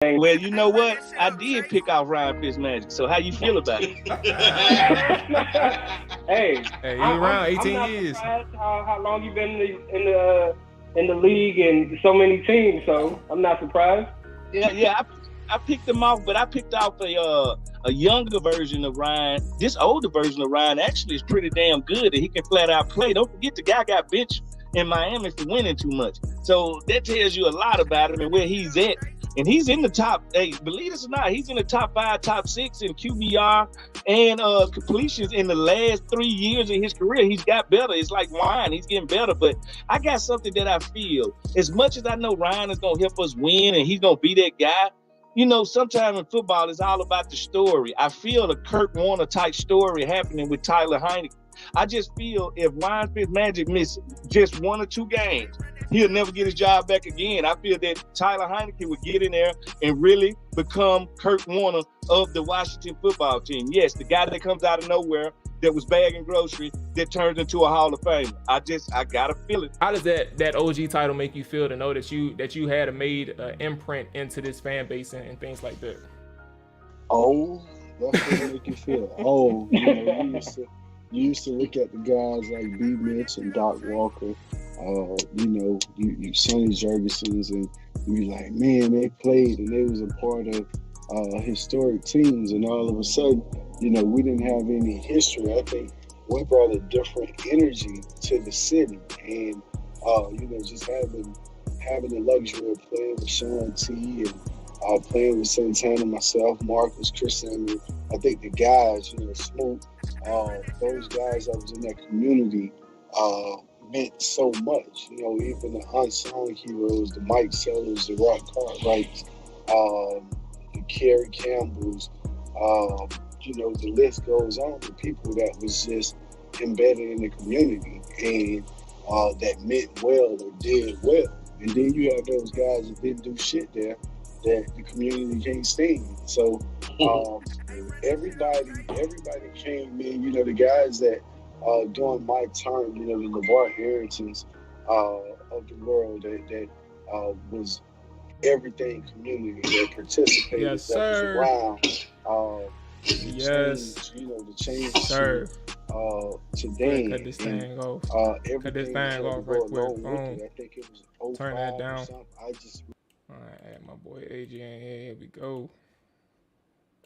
Well, you know what? I did pick out Ryan Fitzmagic. So how you feel about it? Hey, He around I'm 18 not years. surprised how long you've been in the league and so many teams. So I'm not surprised. Yeah. I picked him off, but I picked off a younger version of Ryan. This older version of Ryan actually is pretty damn good, and he can flat out play. Don't forget the guy got benched in Miami for winning too much. So that tells you a lot about him and where he's at. And he's in the top, hey, believe this or not, he's in the top 5, top 6 in QBR and completions in the last 3 years of his career. He's got better. It's like wine. He's getting better. But I got something that I feel, as much as I know Ryan is going to help us win and he's going to be that guy, you know, sometimes in football, it's all about the story. I feel a Kurt Warner type story happening with Tyler Heineke. I just feel if Ryan Fitzmagic missed just 1 or 2 games, he'll never get his job back again. I feel that Tyler Heineke would get in there and really become Kurt Warner of the Washington football team. Yes, the guy that comes out of nowhere that was bagging groceries that turns into a Hall of Famer. I gotta feel it. How does that OG title make you feel to know that you had made an imprint into this fan base and things like that? Oh, that's what it make you feel. Oh, you used to look at the guys like B. Mitch and Doc Walker, you Sonny Jurgensen's, and you like, man, they played and they was a part of historic teams, and all of a sudden, we didn't have any history. I think we brought a different energy to the city, and just having the luxury of playing with Sean T and playing with Santana, myself, Marcus, Chris Samuel. I think the guys, Smoot, those guys that was in that community meant so much. Even the unsung heroes, the Mike Sellers, the Rock Cartwrights, the Kerry Campbells, the list goes on. The people that was just embedded in the community and that meant well or did well. And then you have those guys that didn't do shit there that the community can't stand. So everybody came in, the guys that during my time, the LeVar Harringtons of the world that was everything community that participated, yes, that sir. was around. Yes, the change sir. Today. Cut this thing off. Cut this thing off right quick. I think it was Turn that down. I just. All right, add my boy AJ in here. Here we go.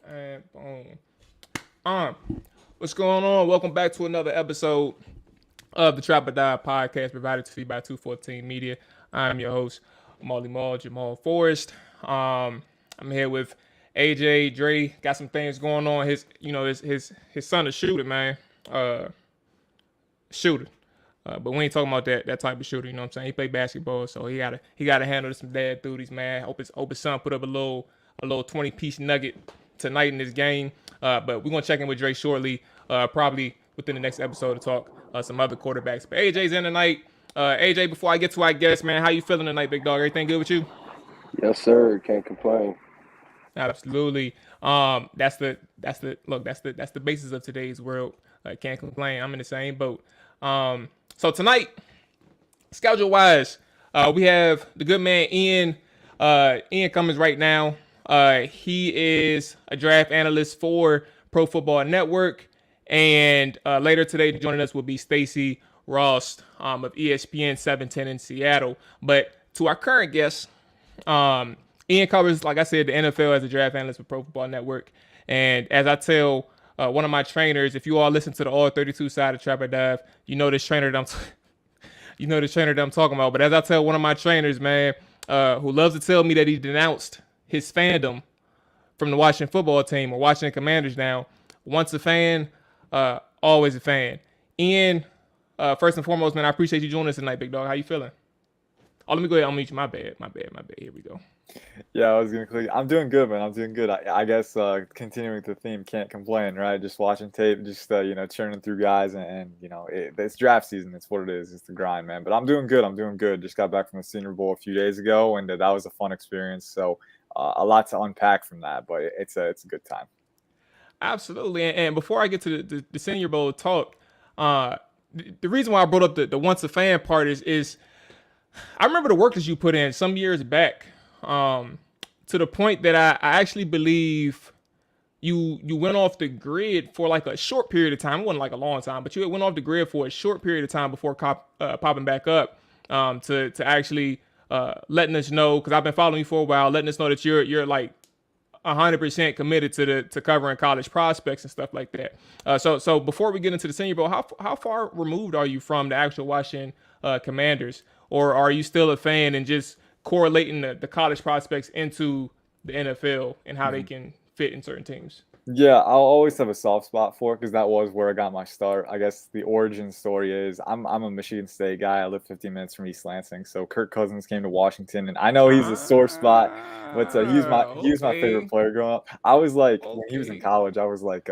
And boom. What's going on? Welcome back to another episode of the Trap or Die podcast, provided to you by 214 Media. I'm your host, Jamal Forrest. I'm here with AJ, Dre. Got some things going on. His son is shooting, man. Shooter. But we ain't talking about that type of shooter, you know what I'm saying? He play basketball, so he gotta handle some dad duties, man. Hope his son put up a little 20-piece nugget tonight in this game. But we're gonna check in with Dre shortly, probably within the next episode to talk some other quarterbacks. But AJ's in tonight. AJ, before I get to our guest, man, how you feeling tonight, big dog? Everything good with you? Yes, sir. Can't complain. Absolutely. That's the basis of today's world. Can't complain. I'm in the same boat. So tonight, schedule-wise, we have the good man Ian Cummings right now. He is a draft analyst for Pro Football Network, and later today joining us will be Stacy, Rost of ESPN 710 in Seattle. But to our current guest, Ian covers, like I said, the NFL as a draft analyst for Pro Football Network. And as I tell one of my trainers, if you all listen to the All 32 side of Trap or Dive, you know this trainer that I'm talking about. But as I tell one of my trainers, man, who loves to tell me that he denounced his fandom from the Washington football team or Washington Commanders now, once a fan, always a fan. Ian, first and foremost, man, I appreciate you joining us tonight, big dog. How you feeling? Oh, let me go ahead. I'll meet you. My bad. Here we go. Yeah, I was going to click. I'm doing good, man. I'm doing good. I guess continuing the theme, can't complain, right? Just watching tape, just, churning through guys. And it's draft season. It's what it is. It's the grind, man. But I'm doing good. Just got back from the Senior Bowl a few days ago, and that was a fun experience. So a lot to unpack from that, but it's a good time. Absolutely. And before I get to the Senior Bowl talk, the reason why I brought up the once a fan part is I remember the work that you put in some years back to the point that I actually believe you went off the grid for like a short period of time. It wasn't like a long time, but you went off the grid for a short period of time before popping back up to actually letting us know, because I've been following you for a while, letting us know that you're like 100% committed to covering college prospects and stuff like that. So before we get into the Senior Bowl, how far removed are you from the actual Washington Commanders, or are you still a fan and just correlating the college prospects into the NFL and how they can fit in certain teams? Yeah, I'll always have a soft spot for it because that was where I got my start. I guess the origin story is I'm a Michigan State guy. I live 15 minutes from East Lansing, so Kirk Cousins came to Washington, and I know he's a sore spot, but he was my favorite player growing up. I was like when he was in college, I was like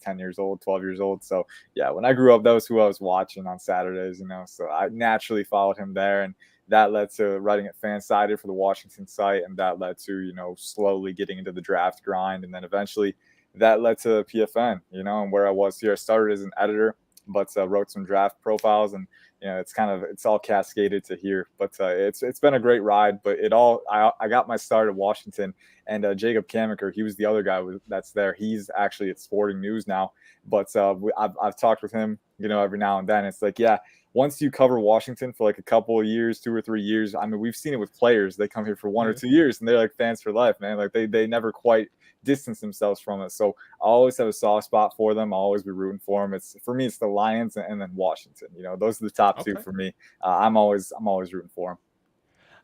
10 years old, 12 years old. So yeah, when I grew up, that was who I was watching on Saturdays, So I naturally followed him there, and that led to writing at Fansided for the Washington site, and that led to slowly getting into the draft grind, and then eventually that led to PFN, and where I was here. I started as an editor, but wrote some draft profiles, and it's all cascaded to here. But it's been a great ride. But I got my start at Washington, and Jacob Kamiker, he was the other guy that's there. He's actually at Sporting News now, but I've talked with him, every now and then. It's like, yeah, once you cover Washington for like a couple of years, 2 or 3 years, I mean, we've seen it with players. They come here for 1 or 2 years, and they're like fans for life, man. Like they never quite distance themselves from it. So I always have a soft spot for them. I'll always be rooting for them. For me, it's the Lions and then Washington. Those are the top two for me. I'm always rooting for them.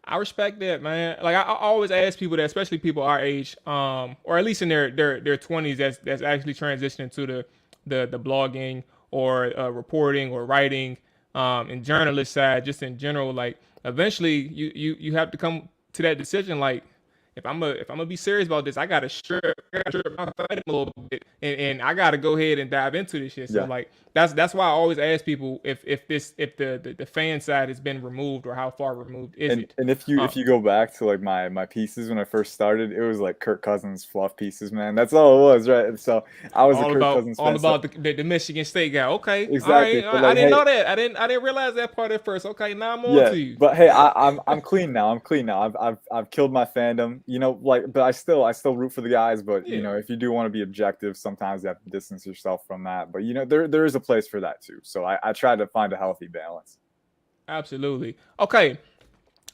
I respect that, man. Like I always ask people that, especially people our age, or at least in their 20s, that's actually transitioning to the blogging or reporting or writing and journalist side, just in general. Like eventually, you have to come to that decision. Like if I'm gonna be serious about this, I gotta strip my fight a little bit, and I gotta go ahead and dive into this shit. So like that's why I always ask people if the fan side has been removed, or how far removed is it. And if you go back to like my pieces when I first started, it was like Kirk Cousins fluff pieces, man. That's all it was, right? So I was all a Kirk Cousins fan. All about the Michigan State guy. Okay, exactly. All right. I didn't know that. I didn't realize that part at first. Okay, now I'm on to you. But hey, I'm clean now. I've killed my fandom. But I still root for the guys. But if you do want to be objective, sometimes you have to distance yourself from that. But there is a place for that too. So I try to find a healthy balance. Absolutely. Okay.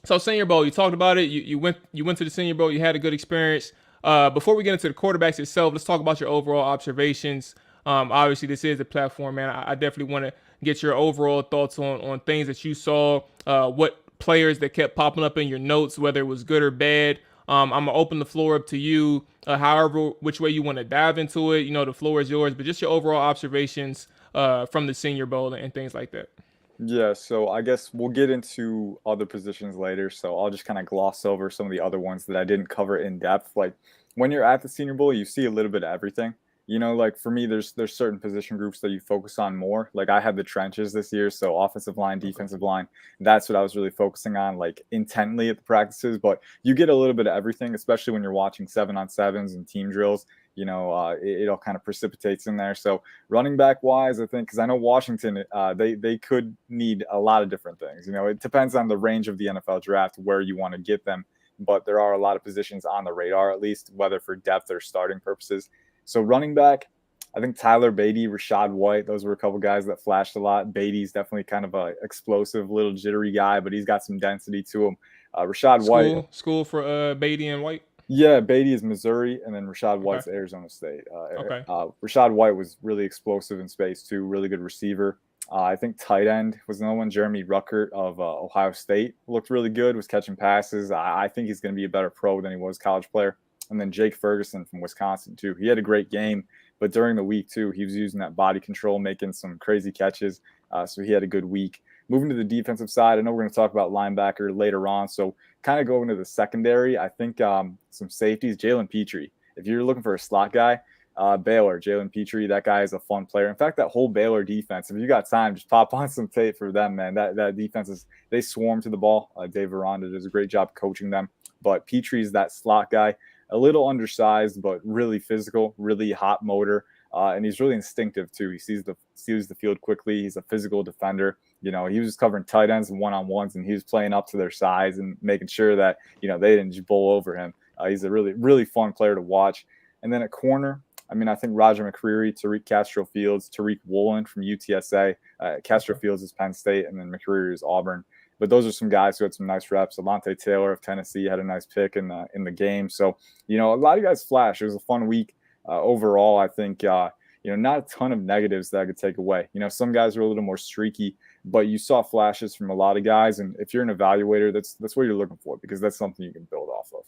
So Senior Bowl, you talked about it. You went to the Senior Bowl. You had a good experience. Before we get into the quarterbacks itself, let's talk about your overall observations. Obviously, this is a platform, man. I definitely want to get your overall thoughts on things that you saw. What players that kept popping up in your notes, whether it was good or bad. I'm going to open the floor up to you, however, which way you want to dive into it. The floor is yours, but just your overall observations from the Senior Bowl and things like that. Yeah, so I guess we'll get into other positions later. So I'll just kind of gloss over some of the other ones that I didn't cover in depth. Like when you're at the Senior Bowl, you see a little bit of everything. Like for me, there's certain position groups that you focus on more. Like I had the trenches this year, so offensive line, defensive line. That's what I was really focusing on, like intently at the practices. But you get a little bit of everything, especially when you're watching 7-on-7s and team drills. It all kind of precipitates in there. So running back wise, I think, because I know Washington, they could need a lot of different things. It depends on the range of the NFL draft where you want to get them. But there are a lot of positions on the radar, at least, whether for depth or starting purposes. So running back, I think Tyler Beatty, Rashad White, those were a couple guys that flashed a lot. Beatty's definitely kind of a explosive, little jittery guy, but he's got some density to him. Rashad White. School for Beatty and White? Yeah, Beatty is Missouri, and then Rashad White's Arizona State. Rashad White was really explosive in space, too. Really good receiver. I think tight end was another one. Jeremy Ruckert of Ohio State looked really good, was catching passes. I think he's going to be a better pro than he was college player. And then Jake Ferguson from Wisconsin, too. He had a great game, but during the week, too, he was using that body control, making some crazy catches. So he had a good week. Moving to the defensive side, I know we're going to talk about linebacker later on. So kind of going to the secondary, I think some safeties, Jalen Petrie. If you're looking for a slot guy, Baylor, Jalen Petrie, that guy is a fun player. In fact, that whole Baylor defense, if you got time, just pop on some tape for them, man. That defense they swarm to the ball. Dave Aranda does a great job coaching them. But Petrie's that slot guy. A little undersized, but really physical, really hot motor, and he's really instinctive too. He sees the field quickly. He's a physical defender. He was covering tight ends and one-on-ones, and he was playing up to their size and making sure that they didn't just bowl over him. He's a really, really fun player to watch. And then at corner, I mean, I think Roger McCreary, Tariq Castro-Fields, Tariq Woolen from UTSA. Castro-Fields is Penn State, and then McCreary is Auburn. But those are some guys who had some nice reps. Alontae Taylor of Tennessee had a nice pick in the game. So, a lot of guys flash. It was a fun week overall. I think, not a ton of negatives that I could take away. Some guys are a little more streaky, but you saw flashes from a lot of guys. And if you're an evaluator, that's what you're looking for, because that's something you can build off of.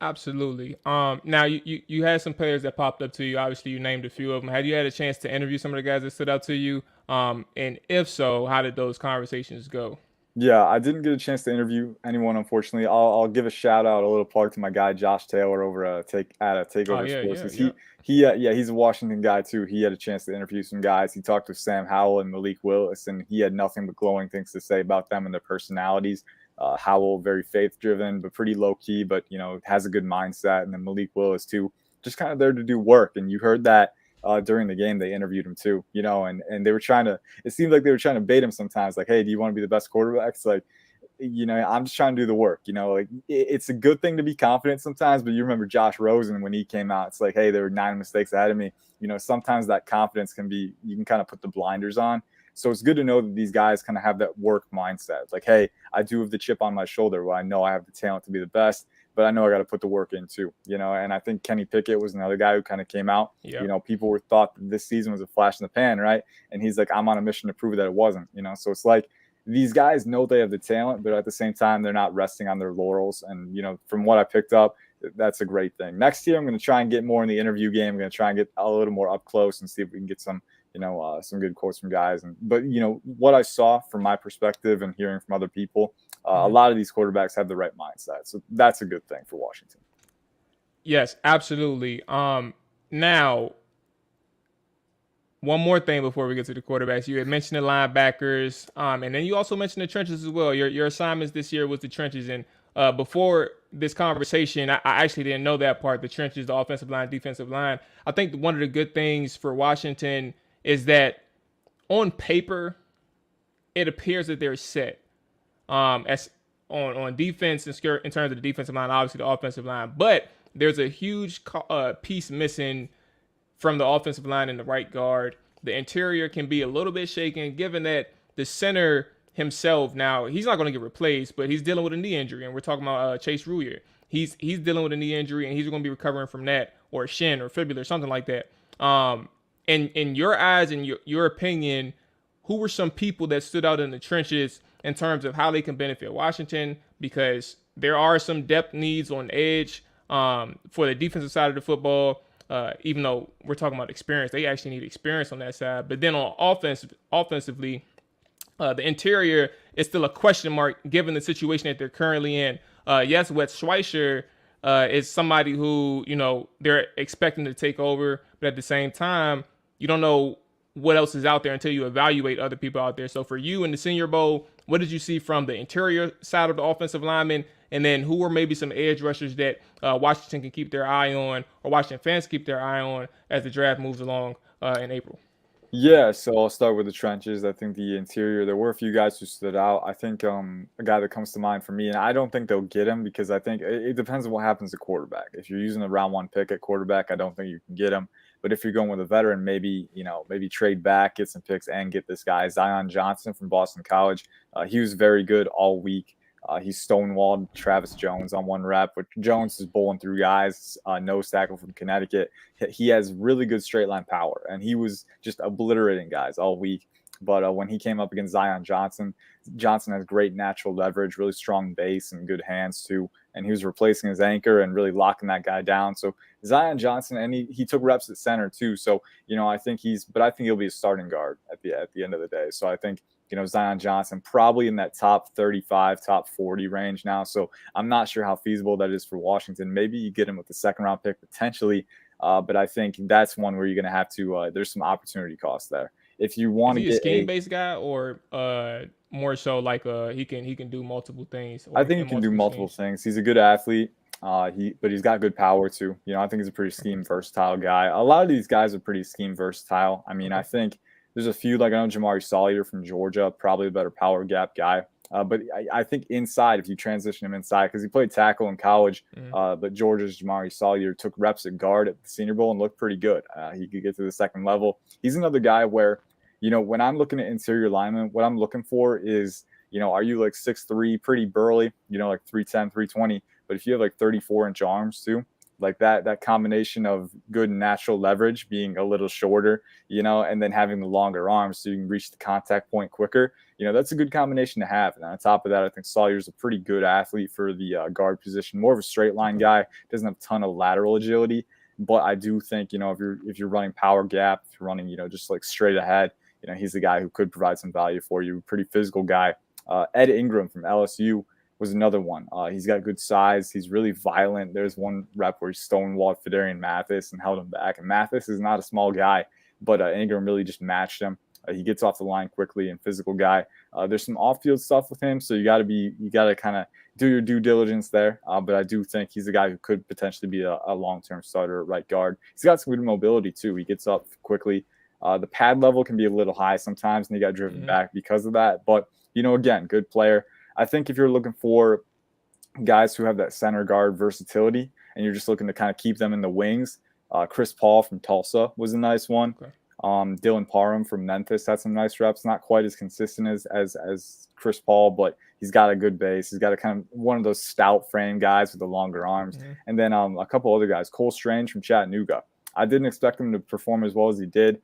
Absolutely. Now you had some players that popped up to you. Obviously, you named a few of them. Had you had a chance to interview some of the guys that stood out to you? And if so, how did those conversations go? Yeah, I didn't get a chance to interview anyone, unfortunately. I'll give a shout out, a little plug to my guy Josh Taylor over at Takeover Sports. He's a Washington guy too. He had a chance to interview some guys. He talked with Sam Howell and Malik Willis, and he had nothing but glowing things to say about them and their personalities. Howell, very faith-driven, but pretty low-key, but, has a good mindset. And then Malik Willis, too, just kind of there to do work. And you heard that during the game. They interviewed him, too, and they were it seemed like they were trying to bait him sometimes. Like, hey, do you want to be the best quarterback? It's like, I'm just trying to do the work. It's a good thing to be confident sometimes, but you remember Josh Rosen when he came out. It's like, hey, there were 9 mistakes ahead of me. Sometimes that confidence you can kind of put the blinders on. So it's good to know that these guys kind of have that work mindset. Like, hey, I do have the chip on my shoulder where I know I have the talent to be the best, but I know I got to put the work in too, and I think Kenny Pickett was another guy who kind of came out. Yep. People thought that this season was a flash in the pan, right? And he's like, I'm on a mission to prove that it wasn't, so it's like these guys know they have the talent, but at the same time, they're not resting on their laurels. And, from what I picked up, that's a great thing. Next year, I'm going to try and get more in the interview game. I'm going to try and get a little more up close and see if we can get some good quotes from guys. But what I saw from my perspective and hearing from other people, a lot of these quarterbacks have the right mindset. So that's a good thing for Washington. Yes, absolutely. Now, one more thing before we get to the quarterbacks. You had mentioned the linebackers, and then you also mentioned the trenches as well. Your assignments this year was the trenches. And before this conversation, I actually didn't know that part, the trenches, the offensive line, defensive line. I think one of the good things for Washington is that on paper, it appears that they're set. As on defense in terms of the defensive line, obviously the offensive line, but there's a huge piece missing from the offensive line in the right guard. The interior can be a little bit shaken, given that the center himself, now he's not going to get replaced, but he's dealing with a knee injury, and we're talking about Chase Ruyer. He's dealing with a knee injury, and he's going to be recovering from that, or a shin or fibula or something like that. In your eyes and your opinion, who were some people that stood out in the trenches in terms of how they can benefit Washington? Because there are some depth needs on edge for the defensive side of the football. Even though we're talking about experience, they actually need experience on that side. But then on offensively, the interior is still a question mark given the situation that they're currently in. Yes, Wes Schweitzer is somebody who, they're expecting to take over, but at the same time, you don't know what else is out there until you evaluate other people out there. So for you in the Senior Bowl, what did you see from the interior side of the offensive linemen? And then who are maybe some edge rushers that Washington can keep their eye on, or Washington fans keep their eye on as the draft moves along in April? Yeah, so I'll start with the trenches. I think the interior, there were a few guys who stood out. I think a guy that comes to mind for me, and I don't think they'll get him because I think it depends on what happens to quarterback. If you're using a round 1 pick at quarterback, I don't think you can get him. But if you're going with a veteran, maybe trade back, get some picks, and get this guy, Zion Johnson from Boston College. He was very good all week. He stonewalled Travis Jones on one rep, but Jones is bowling through guys, nose tackle from Connecticut. He has really good straight line power, and he was just obliterating guys all week. But when he came up against Zion Johnson, Johnson has great natural leverage, really strong base, and good hands too. And he was replacing his anchor and really locking that guy down. So Zion Johnson, and he took reps at center too. So I think he'll be a starting guard at the end of the day. So I think Zion Johnson probably in that top 35, top 40 range now. So I'm not sure how feasible that is for Washington. Maybe you get him with the second round pick potentially, but I think that's one where you're going to have to. There's some opportunity cost there. If you want to get a scheme-based guy, or more so like he can do multiple things. I think he can do multiple things. He's a good athlete, but he's got good power too. I think he's a pretty scheme versatile guy. A lot of these guys are pretty scheme versatile. I mean, I think there's a few, like I know Jamari Salyer from Georgia, probably a better power gap guy. But I think inside, if you transition him inside, because he played tackle in college, but Georgia's Jamari Sawyer took reps at guard at the Senior Bowl and looked pretty good. He could get to the second level. He's another guy where, when I'm looking at interior linemen, what I'm looking for is, are you like 6'3", pretty burly, like 310, 320, but if you have like 34-inch arms too, like that combination of good natural leverage, being a little shorter, and then having the longer arms so you can reach the contact point quicker, that's a good combination to have. And on top of that, I think Sawyer's a pretty good athlete for the guard position, more of a straight line guy, doesn't have a ton of lateral agility, but I do think, if you're running power gap, if you're running, just like straight ahead, he's the guy who could provide some value for you. Pretty physical guy. Ed Ingram from LSU was another one. He's got good size. He's really violent. There's one rep where he stonewalled Fedarian Mathis and held him back. And Mathis is not a small guy, but Ingram really just matched him. He gets off the line quickly and physical guy. There's some off-field stuff with him, so you got to kind of do your due diligence there. But I do think he's a guy who could potentially be a long-term starter at right guard. He's got some good mobility too. He gets up quickly. The pad level can be a little high sometimes, and he got driven back because of that. But again, good player. I think if you're looking for guys who have that center guard versatility and you're just looking to kind of keep them in the wings, Chris Paul from Tulsa was a nice one. Okay. Dylan Parham from Memphis had some nice reps, not quite as consistent as Chris Paul, but he's got a good base. He's got a kind of one of those stout frame guys with the longer arms. And then a couple other guys, Cole Strange from Chattanooga. I didn't expect him to perform as well as he did.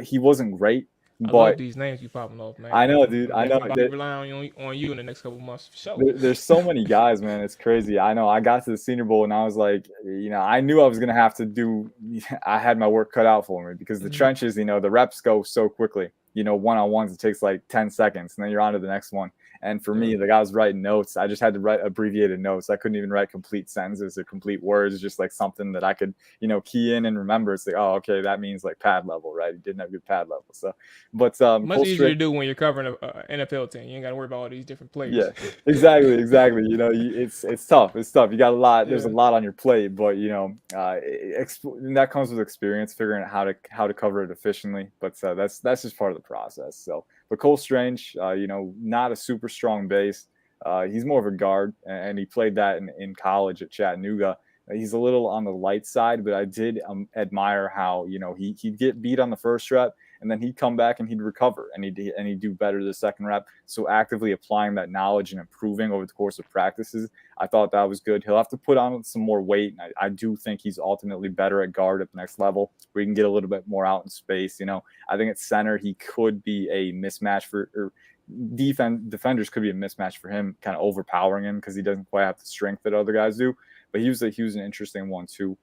He wasn't great. I love these names you popping off, man. I know, dude. I know. I'll be relying on you in the next couple of months for sure. There's so many guys, man. It's crazy. I know. I got to the Senior Bowl and I was like, I knew I was going to have to do – I had my work cut out for me because the trenches, the reps go so quickly. One-on-ones, it takes like 10 seconds and then you're on to the next one. And for me, like I was writing notes. I just had to write abbreviated notes. I couldn't even write complete sentences or complete words, just like something that I could, key in and remember. It's like, oh, okay, that means like pad level, right? He didn't have good pad level. So, but much easier to do when you're covering an NFL team. You ain't got to worry about all these different players. Yeah, exactly. It's tough. It's tough. You got a lot. There's a lot on your plate, but that comes with experience, figuring out how to cover it efficiently. But that's just part of the process. So. But Cole Strange, not a super strong base. He's more of a guard, and he played that in college at Chattanooga. He's a little on the light side, but I did admire how, he'd get beat on the first rep, and then he'd come back and he'd recover, and he'd do better the second rep. So actively applying that knowledge and improving over the course of practices, I thought that was good. He'll have to put on some more weight, and I do think he's ultimately better at guard at the next level, where he can get a little bit more out in space. I think at center he could be a mismatch for defenders could be a mismatch for him, kind of overpowering him because he doesn't quite have the strength that other guys do. But he was an interesting one too.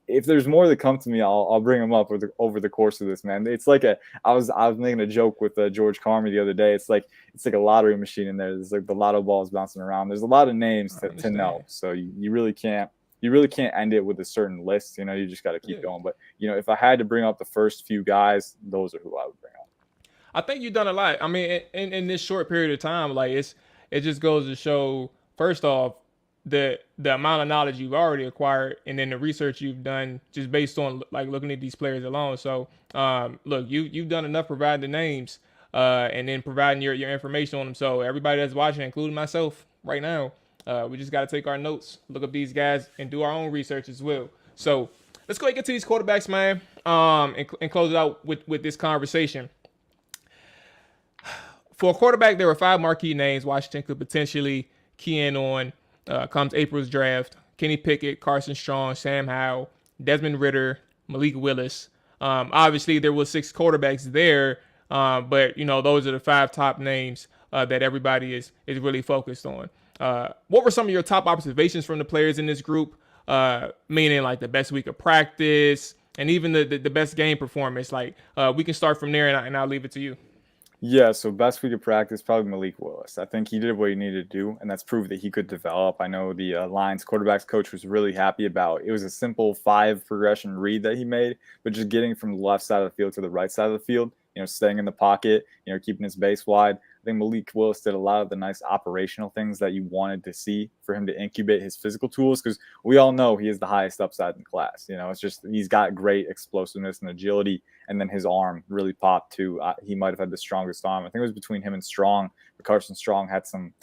If there's more that come to me, I'll bring them up over the course of this, man. It's like I was making a joke with George Carmy the other day. It's like a lottery machine in there. There's like the lotto balls bouncing around. There's a lot of names to know. So you really can't end it with a certain list. You just got to keep going. But if I had to bring up the first few guys, those are who I would bring up. I think you've done a lot. I mean, in this short period of time, like it just goes to show, first off, the amount of knowledge you've already acquired, and then the research you've done just based on like looking at these players alone. So, look, you've done enough providing the names, and then providing your information on them. So everybody that's watching, including myself right now, we just got to take our notes, look up these guys, and do our own research as well. So let's go ahead and get to these quarterbacks, man, and close it out with this conversation. For a quarterback, there were 5 marquee names Washington could potentially key in on. Comes April's draft: Kenny Pickett, Carson Strong, Sam Howell, Desmond Ritter, Malik Willis. Obviously, there was 6 quarterbacks there, but those are the 5 top names that everybody is really focused on. What were some of your top observations from the players in this group? Meaning like the best week of practice and even the best game performance. Like we can start from there, and I'll leave it to you. Yeah, so best week of practice, probably Malik Willis. I think he did what he needed to do, and that's proved that he could develop. I know the Lions quarterbacks coach was really happy about it. Was a simple 5 progression read that he made, but just getting from the left side of the field to the right side of the field, staying in the pocket, keeping his base wide. I think Malik Willis did a lot of the nice operational things that you wanted to see for him to incubate his physical tools, because we all know he is the highest upside in class. It's just he's got great explosiveness and agility, and then his arm really popped too. He might have had the strongest arm. I think it was between him and Strong. But Carson Strong had some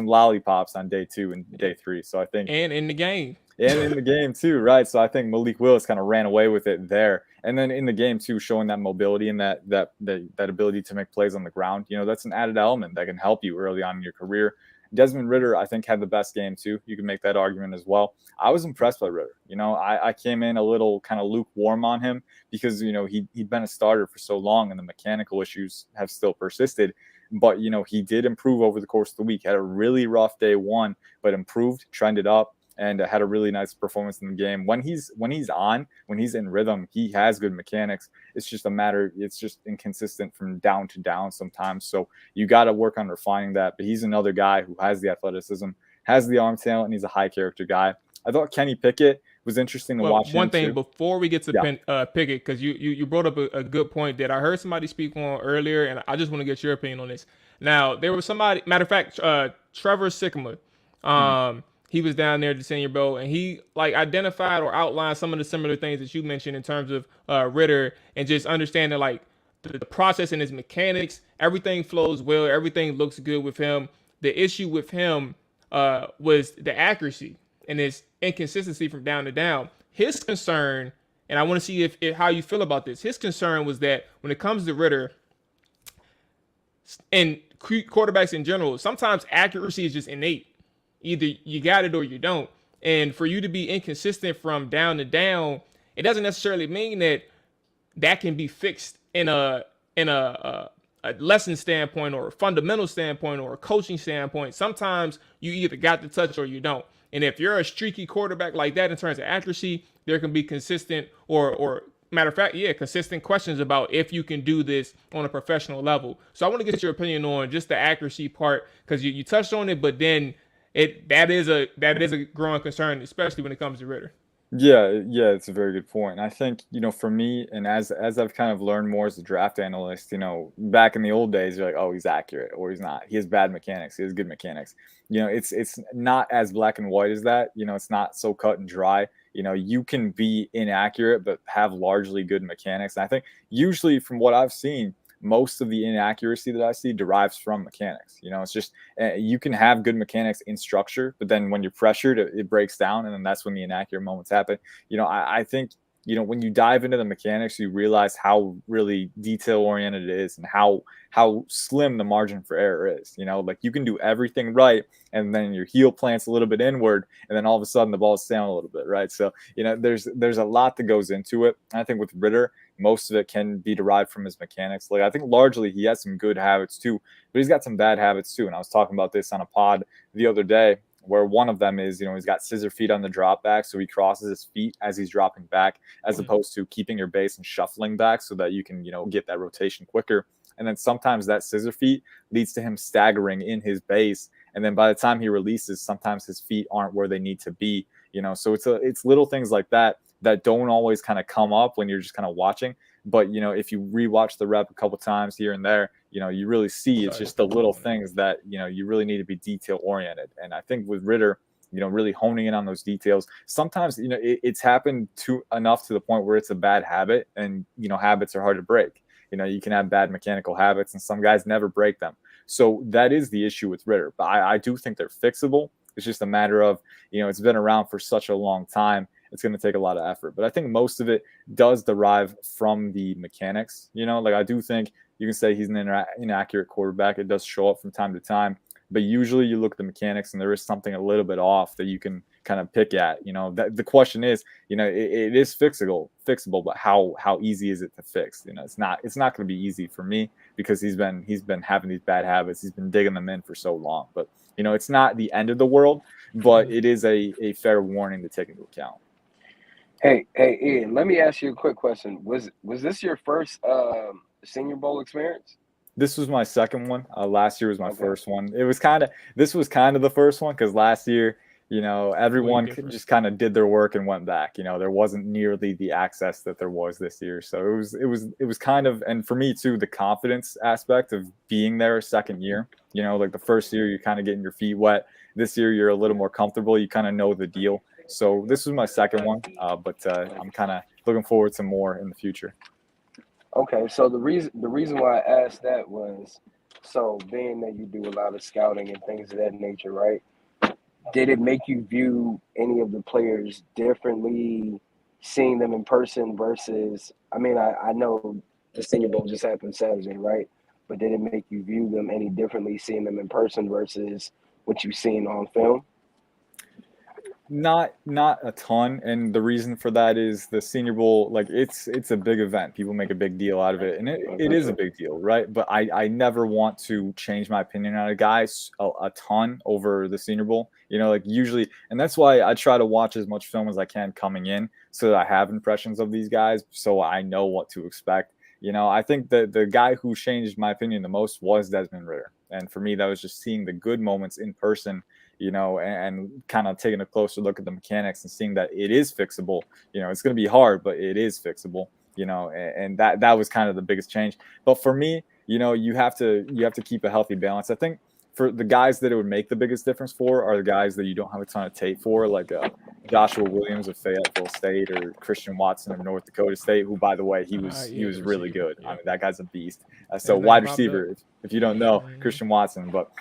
lollipops on day 2 and day 3. So I think and in the game. And in the game too, right? So I think Malik Willis kind of ran away with it there. And then in the game too, showing that mobility and that ability to make plays on the ground, that's an added element that can help you early on in your career. Desmond Ritter, I think, had the best game too. You can make that argument as well. I was impressed by Ritter. I came in a little kind of lukewarm on him because, he'd been a starter for so long and the mechanical issues have still persisted. But, he did improve over the course of the week. Had a really rough day 1, but improved, trended up, and had a really nice performance in the game. When he's in rhythm, he has good mechanics. It's just inconsistent from down to down sometimes. So you got to work on refining that. But he's another guy who has the athleticism, has the arm talent, and he's a high character guy. I thought Kenny Pickett was interesting to watch. One thing before we get to Pickett, because you brought up a good point that I heard somebody speak on earlier, and I just want to get your opinion on this. Now, there was somebody, matter of fact, Trevor Sycamore, he was down there at the Senior Bowl, and he identified or outlined some of the similar things that you mentioned in terms of Ritter, and just understanding the process and his mechanics. Everything flows well. Everything looks good with him. The issue with him was the accuracy and his inconsistency from down to down. His concern, and I want to see if how you feel about this. His concern was that when it comes to Ritter and quarterbacks in general, sometimes accuracy is just innate. Either you got it or you don't. And for you to be inconsistent from down to down, it doesn't necessarily mean that can be fixed in a lesson standpoint or a fundamental standpoint or a coaching standpoint. Sometimes you either got the touch or you don't. And if you're a streaky quarterback like that in terms of accuracy, there can be consistent or matter of fact, consistent questions about if you can do this on a professional level. So I want to get your opinion on just the accuracy part, because you touched on it, but then that is a growing concern, especially when it comes to Ritter. Yeah, it's a very good point. And I think, for me, and as I've kind of learned more as a draft analyst, back in the old days, you're like, oh, he's accurate or he's not. He has bad mechanics. He has good mechanics. It's not as black and white as that. It's not so cut and dry. You can be inaccurate but have largely good mechanics. And I think usually from what I've seen, most of the inaccuracy that I see derives from mechanics. It's just you can have good mechanics in structure, but then when you're pressured, it breaks down, and then that's when the inaccurate moments happen. I think when you dive into the mechanics, you realize how really detail oriented it is and how slim the margin for error is. You can do everything right, and then your heel plants a little bit inward, and then all of a sudden the ball is down a little bit, right? So there's a lot that goes into it. And I think with Ritter, most of it can be derived from his mechanics. I think largely he has some good habits too, but he's got some bad habits too. And I was talking about this on a pod the other day, where one of them is, he's got scissor feet on the drop back. So he crosses his feet as he's dropping back, as opposed to keeping your base and shuffling back so that you can, get that rotation quicker. And then sometimes that scissor feet leads to him staggering in his base. And then by the time he releases, sometimes his feet aren't where they need to be, so it's little things like that don't always kind of come up when you're just kind of watching. But, if you rewatch the rep a couple times here and there, you really see it's just the little things that, you really need to be detail oriented. And I think with Ritter, really honing in on those details, sometimes, it's happened enough to the point where it's a bad habit, and, habits are hard to break. You can have bad mechanical habits and some guys never break them. So that is the issue with Ritter. But I do think they're fixable. It's just a matter of, it's been around for such a long time. It's going to take a lot of effort. But I think most of it does derive from the mechanics. I do think you can say he's an inaccurate quarterback. It does show up from time to time. But usually you look at the mechanics and there is something a little bit off that you can kind of pick at. The question is, it is fixable, but how easy is it to fix? It's not going to be easy for me, because he's been having these bad habits. He's been digging them in for so long. But, it's not the end of the world, but it is a fair warning to take into account. Hey, Ian, let me ask you a quick question. Was this your first Senior Bowl experience? This was my second one. Last year was my first one. This was kind of the first one, because last year everyone just kind of did their work and went back. There wasn't nearly the access that there was this year. So it was kind of, and for me too, the confidence aspect of being there a second year. Like the first year, you're kind of getting your feet wet. This year, you're a little more comfortable. You kind of know the deal. So this was my second one, but I'm kind of looking forward to more in the future. Okay, so the reason why I asked that was, so being that you do a lot of scouting and things of that nature, right? Did it make you view any of the players differently, seeing them in person versus, I mean, I know the Senior Bowl just happened Saturday, right? But did it make you view them any differently, seeing them in person versus what you've seen on film? Not a ton, and the reason for that is the Senior Bowl, like it's a big event. People make a big deal out of it, and it is a big deal, right? But I never want to change my opinion on a guy a ton over the Senior Bowl. Like usually, and that's why I try to watch as much film as I can coming in, so that I have impressions of these guys, so I know what to expect. I think that the guy who changed my opinion the most was Desmond Ritter, and for me, that was just seeing the good moments in person. And kind of taking a closer look at the mechanics and seeing that it is fixable. It's going to be hard, but it is fixable. And that was kind of the biggest change. But for me, you have to keep a healthy balance. I think for the guys that it would make the biggest difference for are the guys that you don't have a ton of tape for, like Joshua Williams of Fayetteville State or Christian Watson of North Dakota State, who, by the way, he was really good. Yeah. I mean, that guy's a beast. So wide receiver, if you don't know, Christian Watson. But,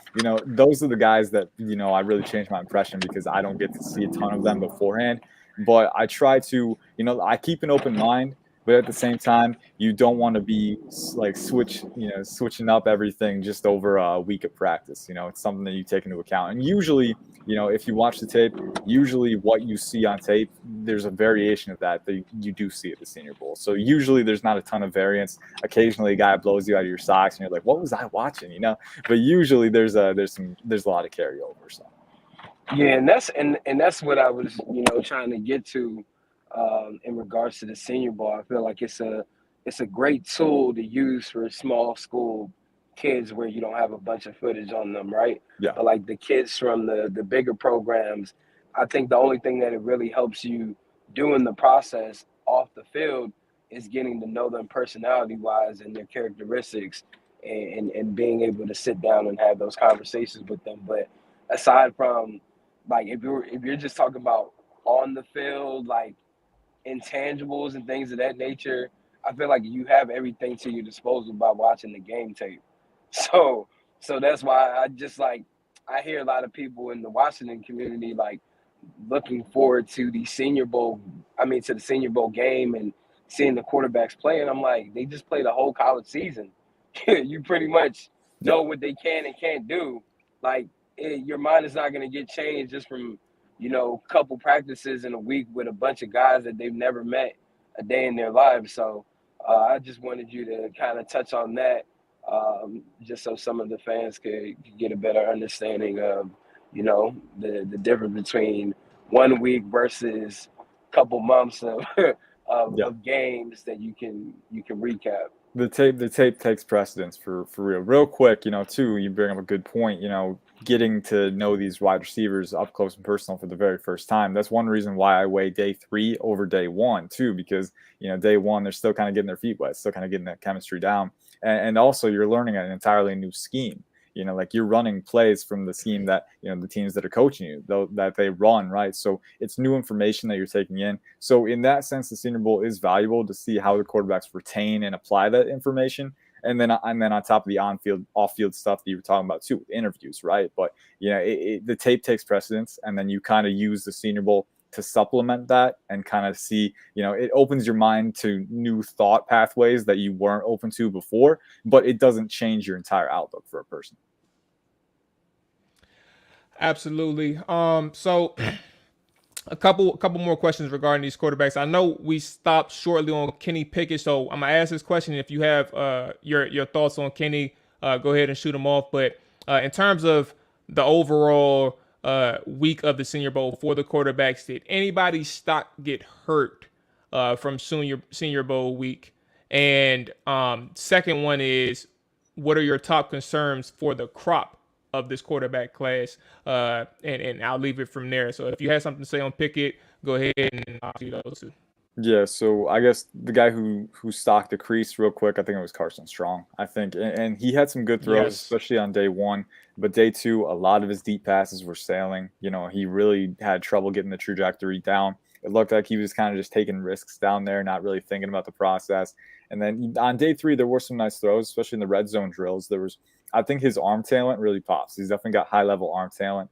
those are the guys that, I really changed my impression because I don't get to see a ton of them beforehand. But I try to, I keep an open mind. But at the same time, you don't want to be like switching up everything just over a week of practice. It's something that you take into account. And usually, if you watch the tape, usually what you see on tape, there's a variation of that you do see at the Senior Bowl. So usually there's not a ton of variance. Occasionally a guy blows you out of your socks and you're like, what was I watching? But usually there's a lot of carryover. So. Yeah, and that's what I was, trying to get to. In regards to the Senior Bowl, I feel like it's a great tool to use for small school kids where you don't have a bunch of footage on them, right? Yeah. But like the kids from the bigger programs, I think the only thing that it really helps you doing the process off the field is getting to know them personality-wise and their characteristics and being able to sit down and have those conversations with them. But aside from, like, if you're just talking about on the field, like, intangibles and things of that nature, I feel like you have everything to your disposal by watching the game tape. So that's why I hear a lot of people in the Washington community like looking forward to the Senior Bowl game and seeing the quarterbacks play, and I'm like, they just play the whole college season. You pretty much know what they can and can't do. Like, your mind is not going to get changed just from couple practices in a week with a bunch of guys that they've never met a day in their lives. So I just wanted you to kind of touch on that, just so some of the fans could get a better understanding of, the difference between 1 week versus a couple months of games that you can recap. The tape takes precedence for real. Real quick, too, you bring up a good point, getting to know these wide receivers up close and personal for the very first time. That's one reason why I weigh day 3 over day 1 too, because, day 1, they're still kind of getting their feet wet, still kind of getting that chemistry down. And also you're learning an entirely new scheme. Like you're running plays from the scheme that, the teams that are coaching you, though, that they run, right? So it's new information that you're taking in. So in that sense, the Senior Bowl is valuable to see how the quarterbacks retain and apply that information. And then on top of the off-field stuff that you were talking about too, with interviews, right? But, the tape takes precedence, and then you kind of use the Senior Bowl to supplement that and kind of see, it opens your mind to new thought pathways that you weren't open to before, but it doesn't change your entire outlook for a person. Absolutely. So a couple more questions regarding these quarterbacks. I know we stopped shortly on Kenny Pickett, so I'm gonna ask this question. If you have your thoughts on Kenny, go ahead and shoot them off. But in terms of the overall week of the Senior Bowl for the quarterbacks, did anybody's stock get hurt from Senior Bowl week? And second one is, what are your top concerns for the crop of this quarterback class, and I'll leave it from there. So if you have something to say on Pickett, go ahead and I'll see those two. Yeah, so I guess the guy who stock decreased real quick, I think it was Carson Strong. I think, and he had some good throws, Yes. especially on day one. But day two, a lot of his deep passes were sailing. You know, he really had trouble getting the trajectory down. It looked like he was kind of just taking risks down there, not really thinking about the process. And then on day three, there were some nice throws, especially in the red zone drills. I think his arm talent really pops. He's definitely got high level arm talent.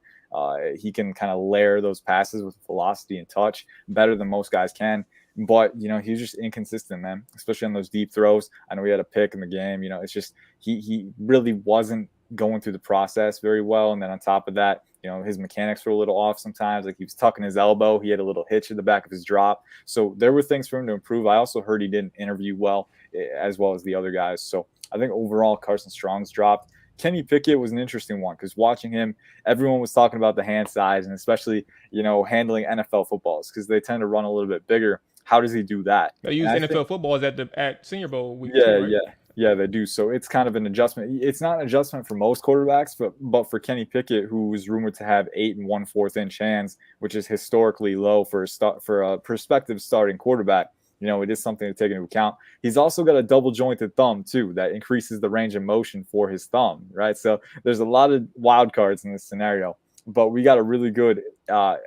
He can kind of layer those passes with velocity and touch better than most guys can. But, you know, he's just inconsistent, man, especially on those deep throws. I know he had a pick in the game. You know, it's just he really wasn't going through the process very well. And then on top of that, you know, his mechanics were a little off sometimes. Like he was tucking his elbow. He had a little hitch at the back of his drop. So there were things for him to improve. I also heard he didn't interview well as the other guys. So I think overall Carson Strong's dropped. Kenny Pickett was an interesting one because watching him, everyone was talking about the hand size and especially, you know, handling NFL footballs because they tend to run a little bit bigger. How does he do that? They use NFL footballs at Senior Bowl week. Yeah, too, right? yeah, they do. So it's kind of an adjustment. It's not an adjustment for most quarterbacks, but for Kenny Pickett, who was rumored to have 8 1/4 inch hands, which is historically low for a prospective starting quarterback. You know, it is something to take into account. He's also got a double jointed thumb too that increases the range of motion for his thumb, right? So there's a lot of wild cards in this scenario. But we got a really good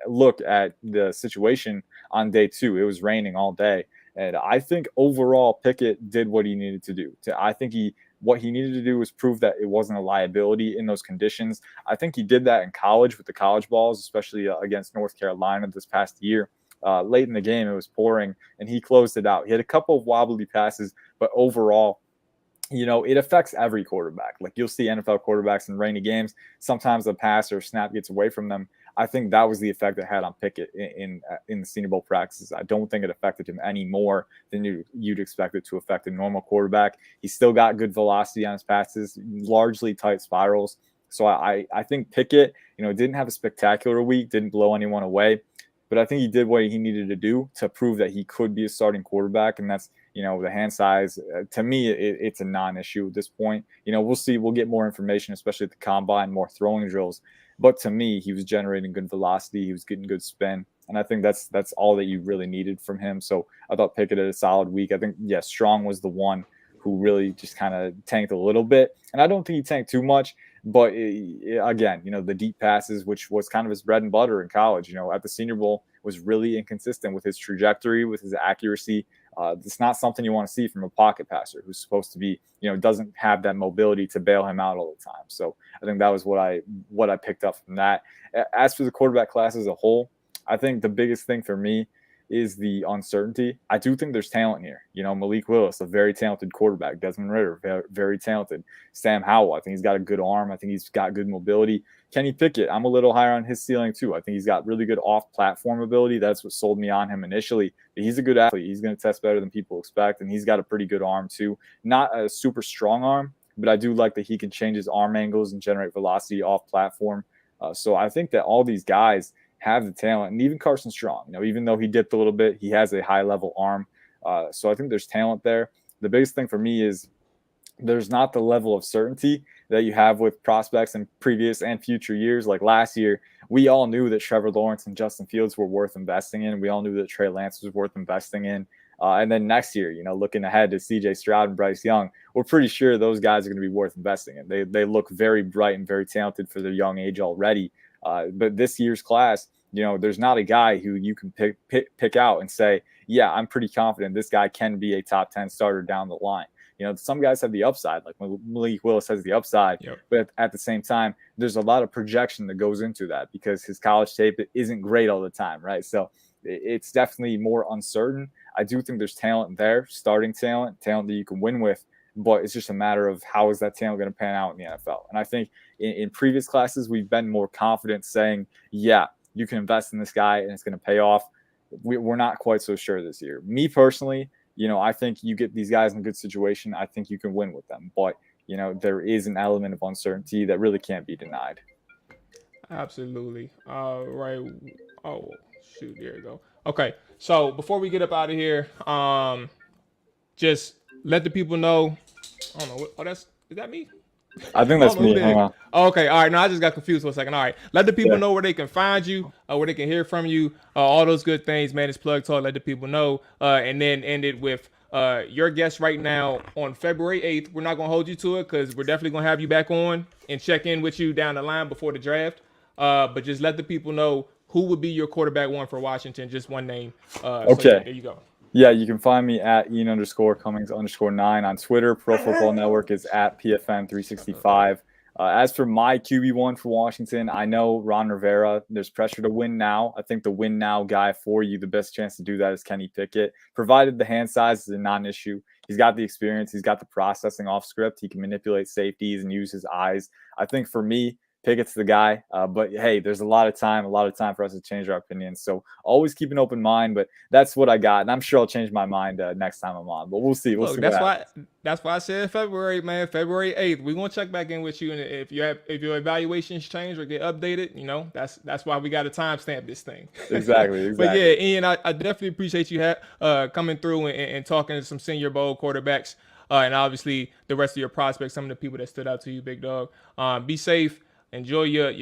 look at the situation on day two. It was raining all day. And I think overall Pickett did what he needed to do. I think what he needed to do was prove that it wasn't a liability in those conditions. I think he did that in college with the college balls, especially against North Carolina this past year. Late in the game, it was pouring, and he closed it out. He had a couple of wobbly passes, but overall, you know, it affects every quarterback. Like you'll see NFL quarterbacks in rainy games. Sometimes a pass or a snap gets away from them. I think that was the effect it had on Pickett in the Senior Bowl practices. I don't think it affected him any more than you'd expect it to affect a normal quarterback. He still got good velocity on his passes, largely tight spirals. So I think Pickett, you know, didn't have a spectacular week, didn't blow anyone away. But I think he did what he needed to do to prove that he could be a starting quarterback. And that's, you know, the hand size. To me, it's a non-issue at this point. You know, we'll see. We'll get more information, especially at the combine, more throwing drills. But to me, he was generating good velocity. He was getting good spin. And I think that's all that you really needed from him. So I thought Pickett had a solid week. I think, yeah, Strong was the one who really just kind of tanked a little bit. And I don't think he tanked too much. But again, you know, the deep passes, which was kind of his bread and butter in college, you know, at the Senior Bowl was really inconsistent with his trajectory, with his accuracy. It's not something you want to see from a pocket passer who's supposed to be, you know, doesn't have that mobility to bail him out all the time. So I think that was what I picked up from that. As for the quarterback class as a whole, I think the biggest thing for me is the uncertainty. I do think there's talent here. You know, Malik Willis, a very talented quarterback. Desmond Ritter, very, very talented. Sam Howell, I think he's got a good arm. I think he's got good mobility. Kenny Pickett, I'm a little higher on his ceiling too. I think he's got really good off-platform ability. That's what sold me on him initially. But he's a good athlete. He's going to test better than people expect, and he's got a pretty good arm too. Not a super strong arm, but I do like that he can change his arm angles and generate velocity off-platform. So I think that all these guys have the talent, and even Carson Strong, you know, even though he dipped a little bit, he has a high level arm. So I think there's talent there. The biggest thing for me is there's not the level of certainty that you have with prospects in previous and future years. Like last year, we all knew that Trevor Lawrence and Justin Fields were worth investing in. We all knew that Trey Lance was worth investing in. And then next year, you know, looking ahead to CJ Stroud and Bryce Young, we're pretty sure those guys are going to be worth investing in. They look very bright and very talented for their young age already. But this year's class, you know, there's not a guy who you can pick out and say, yeah, I'm pretty confident this guy can be a top 10 starter down the line. You know, some guys have the upside, like Malik Willis has the upside, yep. But at the same time, there's a lot of projection that goes into that because his college tape isn't great all the time, right? So it's definitely more uncertain. I do think there's talent there, starting talent that you can win with, but it's just a matter of how is that talent going to pan out in the NFL. And I think in previous classes, we've been more confident saying, yeah, you can invest in this guy and it's going to pay off. We're not quite so sure this year. Me personally, you know, I think you get these guys in a good situation. I think you can win with them. But, you know, there is an element of uncertainty that really can't be denied. Absolutely. Right. Oh, shoot. There you go. Okay. So before we get up out of here, just let the people know. I don't know. Oh, is that me? I think that's me. Hang on. Oh, okay, all right. No, I just got confused for a second. All right, let the people Yeah. know where they can find you, where they can hear from you, all those good things, man. It's Plug Talk. Let the people know, and then end it with your guest right now on February 8th. We're not gonna hold you to it because we're definitely gonna have you back on and check in with you down the line before the draft. But just let the people know who would be your quarterback one for Washington. Just one name. Okay. So there you go. Yeah, you can find me at Ian_Cummings_9 on Twitter. Pro Football Network is at PFN365. As for my QB1 for Washington, I know Ron Rivera, there's pressure to win now. I think the win now guy for you, the best chance to do that is Kenny Pickett. Provided the hand size is a non-issue. He's got the experience. He's got the processing off script. He can manipulate safeties and use his eyes. I think for me, Pickett's the guy, but hey, there's a lot of time for us to change our opinions. So always keep an open mind, but that's what I got, and I'm sure I'll change my mind next time I'm on. But we'll see. We'll see. That's why I said February, man. February 8th. We're gonna check back in with you, and if your evaluations change or get updated, that's why we got to timestamp this thing. Exactly. But yeah, Ian, I definitely appreciate you coming through and talking to some Senior Bowl quarterbacks, and obviously the rest of your prospects, some of the people that stood out to you, big dog. Be safe. Enjoy your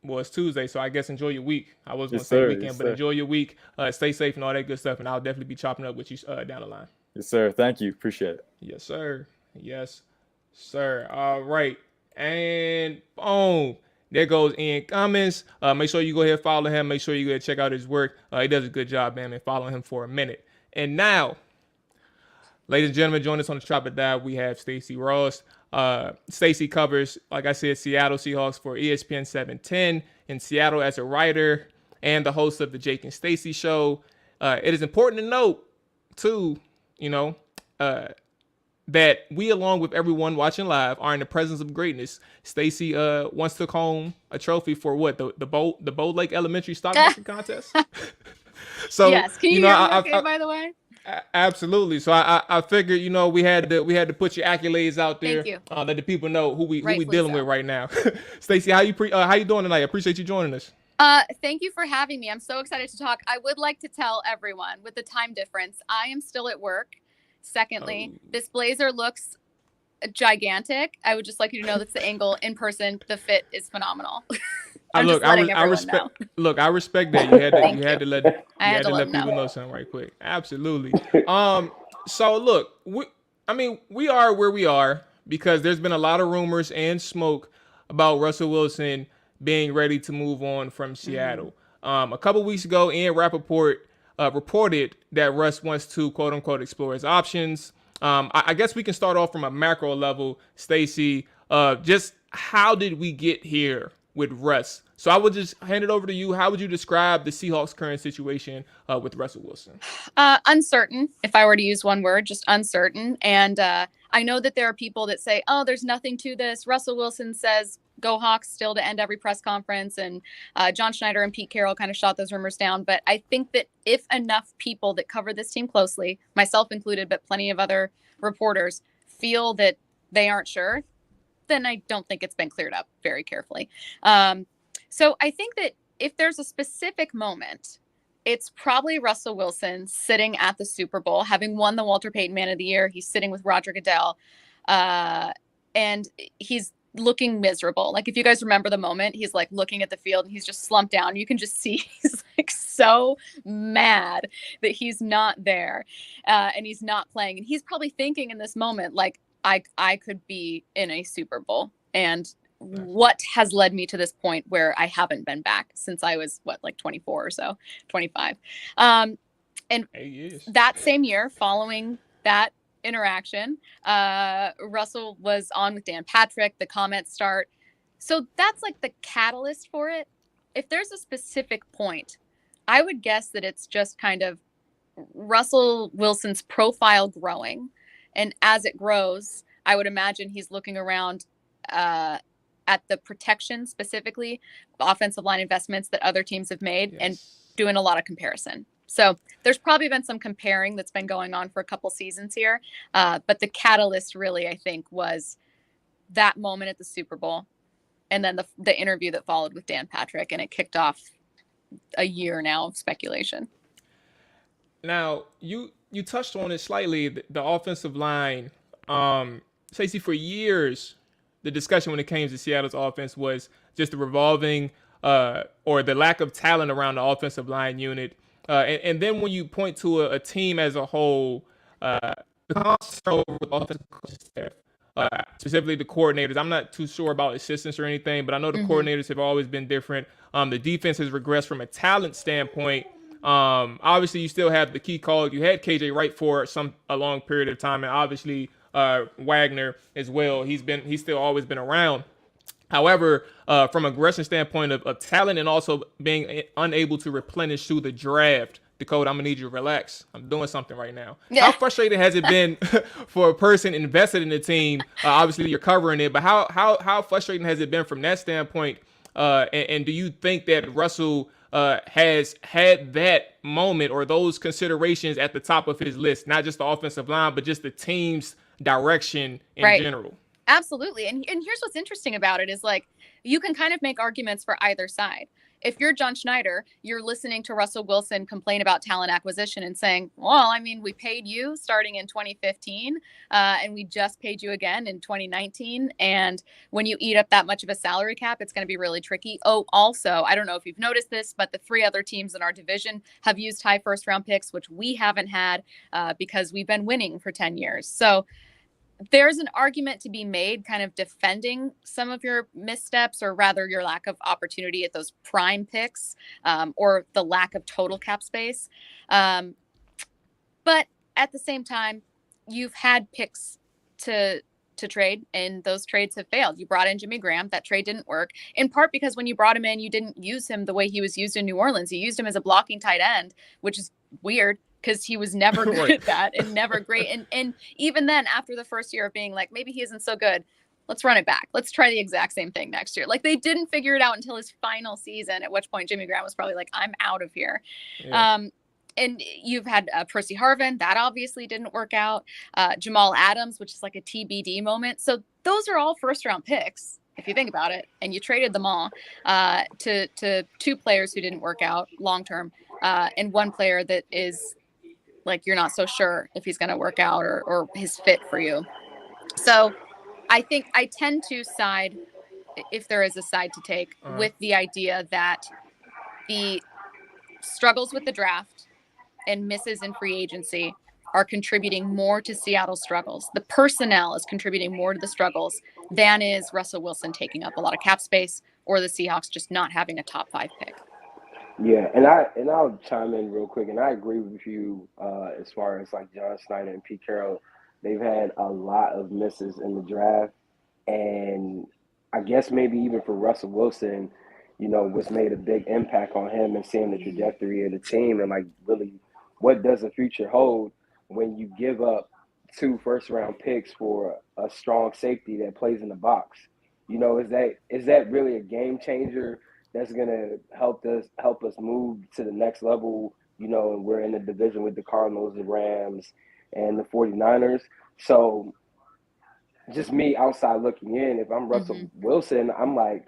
well, it's Tuesday, so I guess enjoy your week. I was going to say weekend, but enjoy your week. Stay safe and all that good stuff, and I'll definitely be chopping up with you down the line. Yes, sir. Thank you. Appreciate it. Yes, sir. Yes, sir. All right. And boom. There goes Ian Cummings. Make sure you go ahead and follow him. Make sure you go ahead and check out his work. He does a good job, man, and follow him for a minute. And now, ladies and gentlemen, join us on the Chopper Dive. We have Stacy Rost. Stacy covers, like I said, Seattle Seahawks for ESPN 710 in Seattle as a writer and the host of the Jake and Stacy show. It is important to note, too, that we, along with everyone watching live, are in the presence of greatness. Stacy once took home a trophy for what? The Bold Lake Elementary stockbroking contest? So, yes, can you hear me okay, by the way? Absolutely. So I figured, we had to put your accolades out there. Thank you. Let the people know who we dealing with right now. Stacy, how you doing tonight? I appreciate you joining us. Thank you for having me. I'm so excited to talk. I would like to tell everyone, with the time difference, I am still at work. Secondly, this blazer looks gigantic. I would just like you to know that's the angle in person. The fit is phenomenal. I respect that. You had to let people know something right quick. Absolutely. So look, we are where we are because there's been a lot of rumors and smoke about Russell Wilson being ready to move on from Seattle. A couple weeks ago, Ian Rappaport reported that Russ wants to quote unquote explore his options. I guess we can start off from a macro level, Stacy. Just how did we get here with Russ? So I would just hand it over to you. How would you describe the Seahawks' current situation with Russell Wilson? Uncertain, if I were to use one word, just uncertain. And I know that there are people that say, oh, there's nothing to this. Russell Wilson says, go Hawks still to end every press conference. And John Schneider and Pete Carroll kind of shot those rumors down. But I think that if enough people that cover this team closely, myself included, but plenty of other reporters, feel that they aren't sure, then I don't think it's been cleared up very carefully. So I think that if there's a specific moment, it's probably Russell Wilson sitting at the Super Bowl, having won the Walter Payton Man of the Year. He's sitting with Roger Goodell, and he's looking miserable. Like, if you guys remember the moment, he's like looking at the field and he's just slumped down. You can just see he's like so mad that he's not there, and he's not playing. And he's probably thinking in this moment, like, I could be in a Super Bowl, and what has led me to this point where I haven't been back since I was 24 or so, 25. And that same year, following that interaction, Russell was on with Dan Patrick. The comments start. So that's like the catalyst for it. If there's a specific point, I would guess that it's just kind of Russell Wilson's profile growing. And as it grows, I would imagine he's looking around at the protection, specifically offensive line investments that other teams have made, and doing a lot of comparison. So there's probably been some comparing that's been going on for a couple seasons here. But the catalyst really, I think, was that moment at the Super Bowl, and then the interview that followed with Dan Patrick, and it kicked off a year now of speculation. Now, you touched on it slightly, the offensive line. Stacey, for years, the discussion when it came to Seattle's offense was just the revolving or the lack of talent around the offensive line unit. And then when you point to a team as a whole, the concern with offensive coaching staff, specifically the coordinators. I'm not too sure about assistants or anything, but I know the coordinators have always been different. The defense has regressed from a talent standpoint. Obviously, you still have the key call. You had KJ Wright for a long period of time, and obviously Wagner as well. He's still always been around. However, from a aggression standpoint of talent and also being unable to replenish through the draft, Dakota, I'm gonna need you to relax. I'm doing something right now. Yeah. How frustrating has it been for a person invested in the team? Obviously, you're covering it, but how frustrating has it been from that standpoint? And do you think that Russell has had that moment or those considerations at the top of his list, not just the offensive line, but just the team's direction in general? Absolutely. And here's what's interesting about it is like, you can kind of make arguments for either side. If you're John Schneider, you're listening to Russell Wilson complain about talent acquisition and saying, well, I mean, we paid you starting in 2015 and we just paid you again in 2019. And when you eat up that much of a salary cap, it's going to be really tricky. Oh, also, I don't know if you've noticed this, but the 3 other teams in our division have used high first round picks, which we haven't had because we've been winning for 10 years. So there's an argument to be made kind of defending some of your missteps, or rather your lack of opportunity at those prime picks, or the lack of total cap space. But at the same time, you've had picks to trade, and those trades have failed. You brought in Jimmy Graham. That trade didn't work, in part because when you brought him in, you didn't use him the way he was used in New Orleans. You used him as a blocking tight end, which is weird, because he was never good at that and never great. And even then, after the first year of being like, maybe he isn't so good, let's run it back. Let's try the exact same thing next year. Like, they didn't figure it out until his final season, at which point Jimmy Graham was probably like, I'm out of here. Yeah. And you've had Percy Harvin. That obviously didn't work out. Jamal Adams, which is like a TBD moment. So those are all first round picks, if you think about it. And you traded them all to 2 players who didn't work out long term, and 1 player that is like, you're not so sure if he's going to work out or his fit for you. So I think I tend to side, if there is a side to take, with the idea that the struggles with the draft and misses in free agency are contributing more to Seattle's struggles. The personnel is contributing more to the struggles than is Russell Wilson taking up a lot of cap space, or the Seahawks just not having a top 5 pick. Yeah, and I'll chime in real quick, and I agree with you as far as like John Snyder and Pete Carroll. They've had a lot of misses in the draft, and I guess maybe even for Russell Wilson, you know, what's made a big impact on him and seeing the trajectory of the team, and like really what does the future hold when you give up 2 first-round picks for a strong safety that plays in the box. You know, is that really a game changer that's going to help us move to the next level? You know, and we're in the division with the Cardinals, the Rams, and the 49ers. So just me outside looking in, if I'm Russell Wilson, I'm like,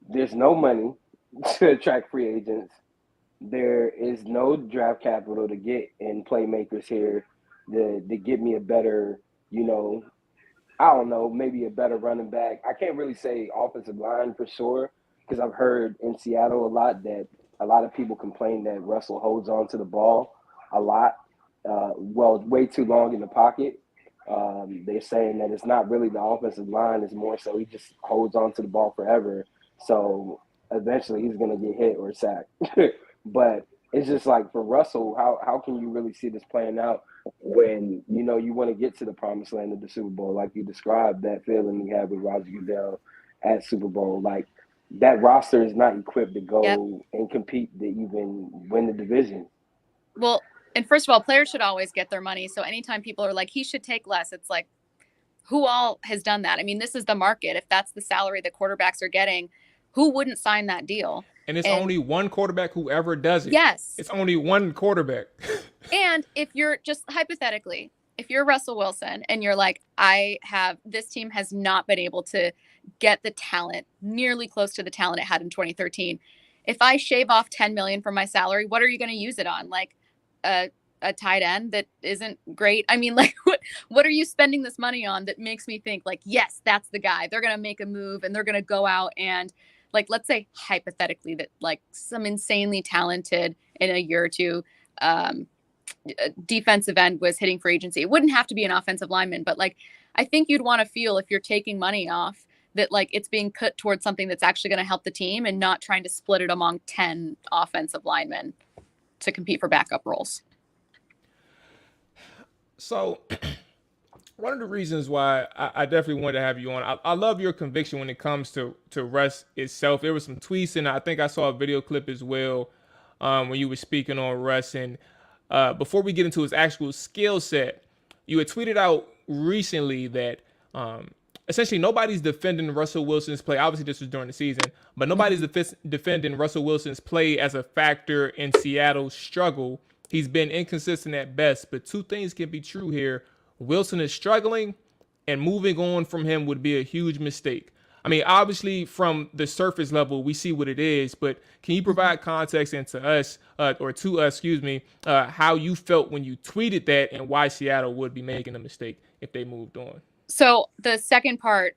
there's no money to attract free agents. There is no draft capital to get in playmakers here to get me a better, you know, I don't know, maybe a better running back. I can't really say offensive line for sure, because I've heard in Seattle a lot that a lot of people complain that Russell holds on to the ball a lot, way too long in the pocket. They're saying that it's not really the offensive line, it's more so he just holds on to the ball forever. So eventually he's going to get hit or sacked. But it's just like, for Russell, how can you really see this playing out when, you know, you want to get to the promised land of the Super Bowl, like you described that feeling you had with Roger Goodell at Super Bowl? Like, that roster is not equipped to go and compete to even win the division. Well, and first of all, players should always get their money. So anytime people are like, he should take less, it's like, who all has done that? I mean, this is the market. If that's the salary that quarterbacks are getting, who wouldn't sign that deal? And it's only one quarterback who ever does it. Yes. It's only one quarterback. And if you're just hypothetically, if you're Russell Wilson and you're like, this team has not been able to get the talent nearly close to the talent it had in 2013. If I shave off $10 million from my salary, what are you going to use it on? Like a tight end that isn't great? I mean, like, what are you spending this money on that makes me think like, yes, that's the guy. They're going to make a move and they're going to go out and like, let's say hypothetically that like some insanely talented in a year or two defensive end was hitting free agency. It wouldn't have to be an offensive lineman, but like, I think you'd want to feel if you're taking money off that like it's being put towards something that's actually going to help the team and not trying to split it among 10 offensive linemen to compete for backup roles. So one of the reasons why I definitely wanted to have you on, I love your conviction when it comes to Russ itself. There were some tweets, and I think I saw a video clip as well when you were speaking on Russ. And before we get into his actual skill set, you had tweeted out recently that essentially nobody's defending Russell Wilson's play. Obviously, this was during the season, but nobody's defending Russell Wilson's play as a factor in Seattle's struggle. He's been inconsistent at best, but two things can be true here. Wilson is struggling, and moving on from him would be a huge mistake. I mean, obviously, from the surface level, we see what it is, but can you provide context into us, how you felt when you tweeted that and why Seattle would be making a mistake if they moved on? So the second part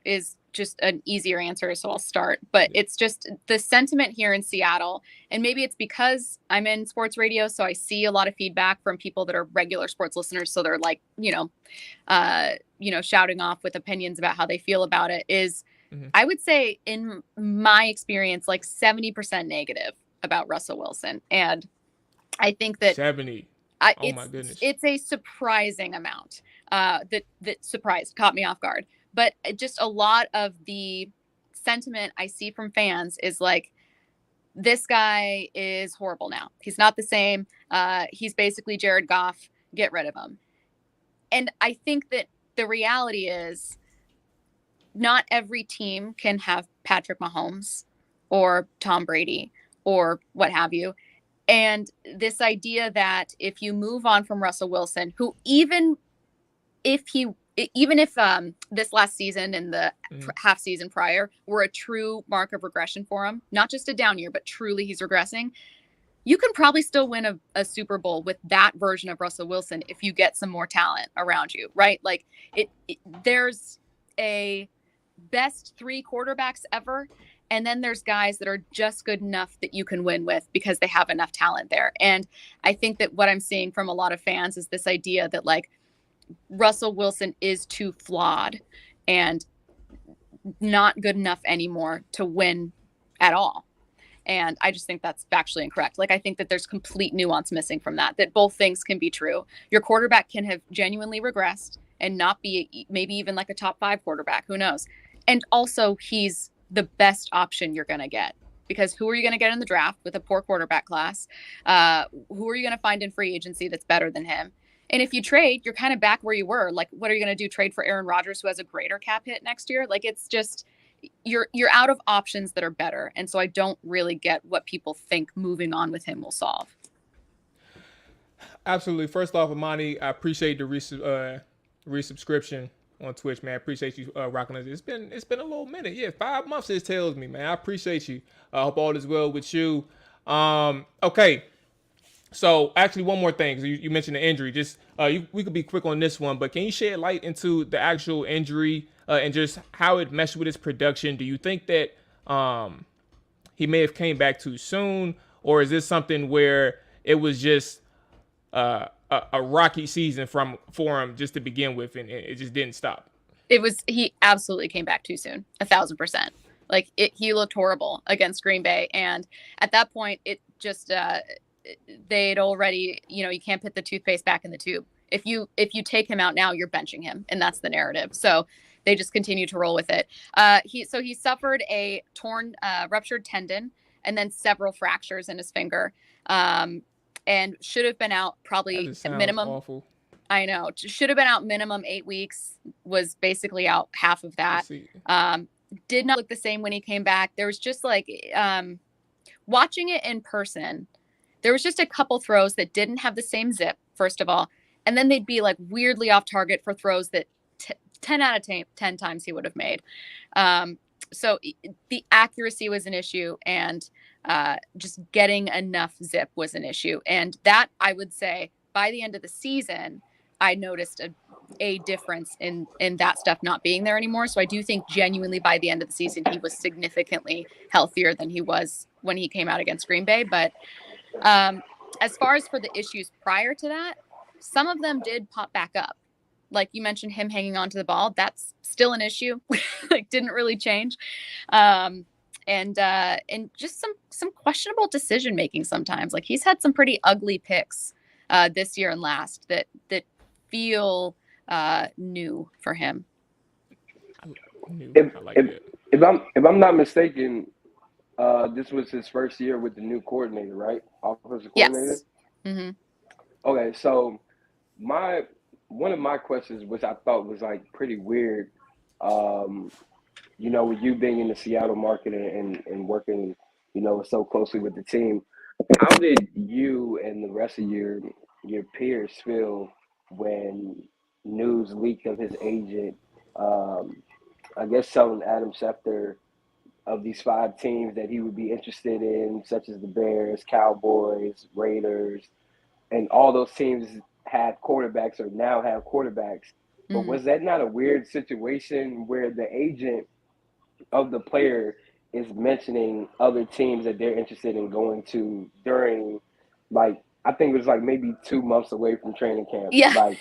is just an easier answer, so I'll start. But it's just the sentiment here in Seattle, and maybe it's because I'm in sports radio, so I see a lot of feedback from people that are regular sports listeners. So they're like, shouting off with opinions about how they feel about it. Is I would say, in my experience, like 70% negative about Russell Wilson, and I think that 70. My goodness, it's a surprising amount that caught me off guard. But just a lot of the sentiment I see from fans is like, this guy is horrible now. He's not the same. He's basically Jared Goff. Get rid of him. And I think that the reality is not every team can have Patrick Mahomes or Tom Brady or what have you. And this idea that if you move on from Russell Wilson, who even if this last season and the half season prior were a true mark of regression for him, not just a down year, but truly he's regressing, you can probably still win a Super Bowl with that version of Russell Wilson if you get some more talent around you, right? Like there's a best 3 quarterbacks ever. And then there's guys that are just good enough that you can win with because they have enough talent there. And I think that what I'm seeing from a lot of fans is this idea that like Russell Wilson is too flawed and not good enough anymore to win at all. And I just think that's factually incorrect. Like, I think that there's complete nuance missing from that both things can be true. Your quarterback can have genuinely regressed and not be maybe even like a top 5 quarterback. Who knows? And also he's the best option you're going to get, because who are you going to get in the draft with a poor quarterback class? Who are you going to find in free agency that's better than him? And if you trade, you're kind of back where you were. Like, what are you going to do? Trade for Aaron Rodgers, who has a greater cap hit next year? Like, it's just, you're out of options that are better. And so I don't really get what people think moving on with him will solve. Absolutely. First off, Amani, I appreciate the resubscription on Twitch, man. I appreciate you rocking us. It's been a little minute. Yeah, 5 months it tells me, man. I appreciate you. I hope all is well with you. Okay. So actually one more thing. You mentioned the injury. Just we could be quick on this one, but can you shed light into the actual injury and just how it meshed with his production? Do you think that he may have came back too soon, or is this something where it was just a rocky season for him just to begin with, and it just didn't stop? He absolutely came back too soon, 1,000%. Like he looked horrible against Green Bay, and at that point, it just they'd already, you can't put the toothpaste back in the tube. If you take him out now, you're benching him, and that's the narrative. So they just continue to roll with it. He suffered a torn, ruptured tendon, and then several fractures in his finger. And should have been out probably minimum. Awful. I know. Should have been out minimum 8 weeks. Was basically out half of that. Did not look the same when he came back. There was just like watching it in person. There was just a couple throws that didn't have the same zip, first of all. And then they'd be like weirdly off target for throws that 10 out of 10 times he would have made. So the accuracy was an issue, and just getting enough zip was an issue. And that, I would say, by the end of the season, I noticed a difference in that stuff not being there anymore. So I do think genuinely by the end of the season, he was significantly healthier than he was when he came out against Green Bay. But as far as for the issues prior to that, some of them did pop back up. Like you mentioned, him hanging on to the ball, that's still an issue. Like didn't really change. And just some questionable decision making sometimes. Like he's had some pretty ugly picks this year and last that feel new for him. If I'm not mistaken, this was his first year with the new coordinator, right? Offensive coordinator. Yes. Mm-hmm. Okay, so one of my questions, which I thought was like pretty weird, with you being in the Seattle market and working, so closely with the team, how did you and the rest of your peers feel when news leaked of his agent, I guess selling Adam Schefter of these 5 teams that he would be interested in, such as the Bears, Cowboys, Raiders, and all those teams have quarterbacks or now have quarterbacks. But was that not a weird situation where the agent of the player is mentioning other teams that they're interested in going to during, like, I think it was like maybe 2 months away from training camp. Yeah.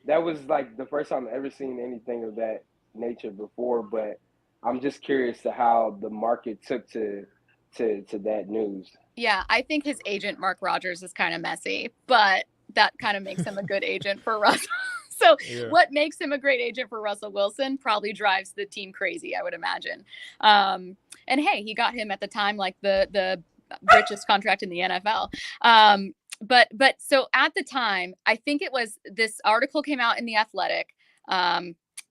That was like the first time I've ever seen anything of that nature before, but I'm just curious to how the market took to that news. Yeah, I think his agent, Mark Rogers, is kind of messy, but that kind of makes him a good agent for Russell. So What makes him a great agent for Russell Wilson probably drives the team crazy, I would imagine. And hey, he got him at the time like the richest contract in the NFL. But so at the time, I think it was this article came out in The Athletic,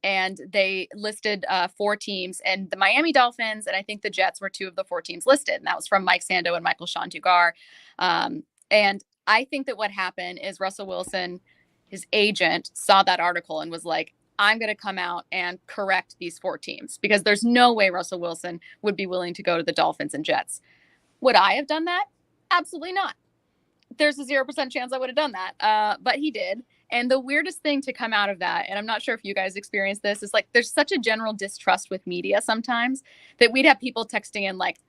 and they listed 4 teams, and the Miami Dolphins and I think the Jets were 2 of the 4 teams listed. And that was from Mike Sando and Michael Shantugar. And I think that what happened is Russell Wilson, his agent, saw that article and was like, I'm going to come out and correct these 4 teams because there's no way Russell Wilson would be willing to go to the Dolphins and Jets. Would I have done that? Absolutely not. There's a 0% chance I would have done that. But he did. And the weirdest thing to come out of that, and I'm not sure if you guys experienced this, is like there's such a general distrust with media sometimes that we'd have people texting in like,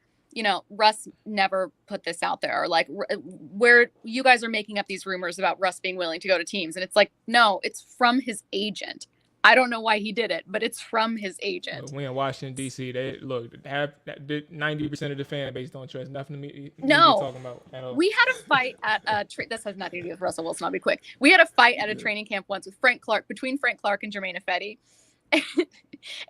Russ never put this out there, or like where you guys are making up these rumors about Russ being willing to go to teams. And it's like, no, it's from his agent. I don't know why he did it, but it's from his agent. We in Washington, D.C., they have 90% of the fan base don't trust nothing to me. No, talking about at all. We had a fight at this has nothing to do with Russell Wilson. I'll be quick. We had a fight at a training camp once with between Frank Clark and Jermaine Ifedi,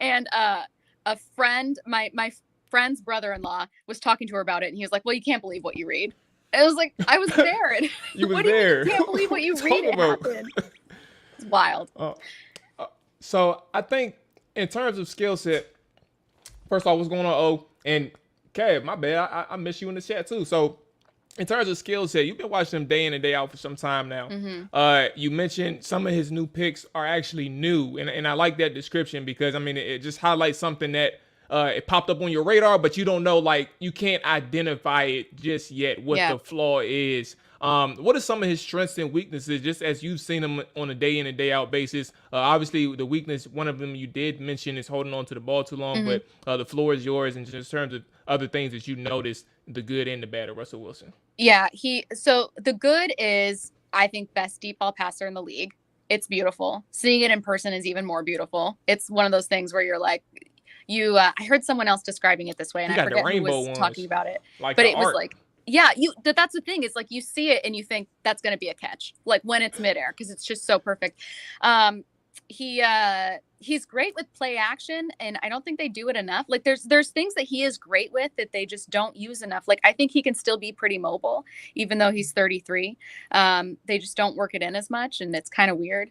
and a friend, my friend's brother-in-law, was talking to her about it, and he was like, "Well, you can't believe what you read." I was like, "I was there." You was what there. Do you can't believe what you read. It happened. It's wild. So I think in terms of skill set, first of all, what's going on, O? And Kev, my bad, I miss you in the chat too. So in terms of skill set, you've been watching him day in and day out for some time now. Mm-hmm. You mentioned some of his new picks are actually new, and I like that description because, I mean, it just highlights something that it popped up on your radar, but you don't know, like, you can't identify it just yet, what the flaw is. What are some of his strengths and weaknesses, just as you've seen him on a day in and day out basis? Obviously, the weakness, one of them you did mention, is holding on to the ball too long, but the floor is yours in just terms of other things that you noticed, the good and the bad of Russell Wilson. Yeah, so the good is, I think, best deep ball passer in the league. It's beautiful. Seeing it in person is even more beautiful. It's one of those things where you're like, I heard someone else describing it this way, and I forget who was talking about it, but it was like, yeah, that's the thing. It's like you see it and you think that's going to be a catch, like when it's midair, because it's just so perfect. He's great with play action, and I don't think they do it enough. Like there's things that he is great with that they just don't use enough. Like I think he can still be pretty mobile, even though he's 33. They just don't work it in as much, and it's kind of weird.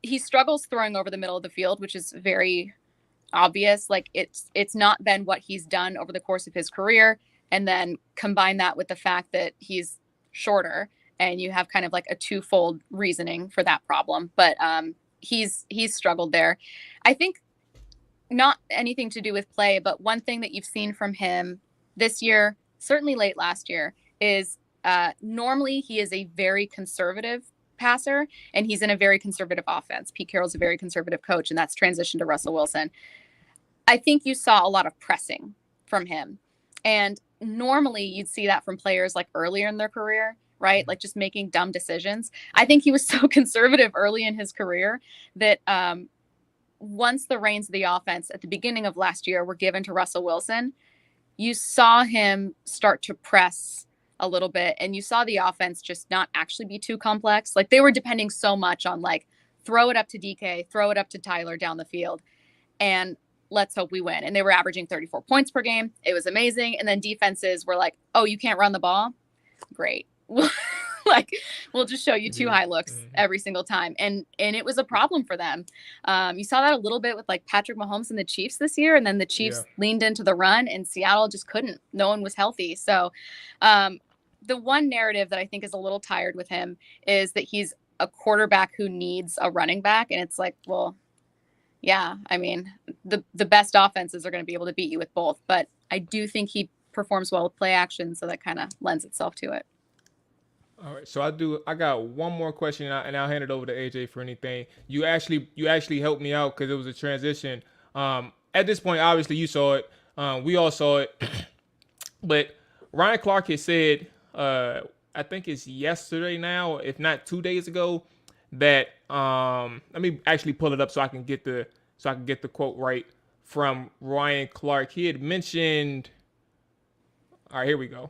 He struggles throwing over the middle of the field, which is very obvious. Like it's not been what he's done over the course of his career. And then combine that with the fact that he's shorter, and you have kind of like a twofold reasoning for that problem. But he's struggled there. I think not anything to do with play, but one thing that you've seen from him this year, certainly late last year, is Normally, he is a very conservative passer, and he's in a very conservative offense. Pete Carroll's a very conservative coach, and that's transitioned to Russell Wilson. I think you saw a lot of pressing from him. And normally you'd see that from players like earlier in their career, right? Like just making dumb decisions. I think he was so conservative early in his career that once the reins of the offense at the beginning of last year were given to Russell Wilson, you saw him start to press a little bit, and you saw the offense just not actually be too complex. Like they were depending so much on like, throw it up to DK, throw it up to Tyler down the field, and let's hope we win. And they were averaging 34 points per game. It was amazing. And then defenses were like, oh, you can't run the ball? Great. Like, we'll just show you two high looks every single time. And it was a problem for them. You saw that a little bit with like Patrick Mahomes and the Chiefs this year. And then the Chiefs leaned into the run, and Seattle just couldn't. No one was healthy. So the one narrative that I think is a little tired with him is that he's a quarterback who needs a running back. And it's like, well, yeah, I mean, the best offenses are going to be able to beat you with both. But I do think he performs well with play action, so that kind of lends itself to it. All right, so I got one more question, and I'll hand it over to AJ for anything. You actually helped me out because it was a transition. At this point, obviously you saw it. We all saw it. But Ryan Clark has said, I think it's yesterday now, if not 2 days ago, that let me actually pull it up so I can get the quote right from Ryan Clark. He had mentioned, all right, here we go.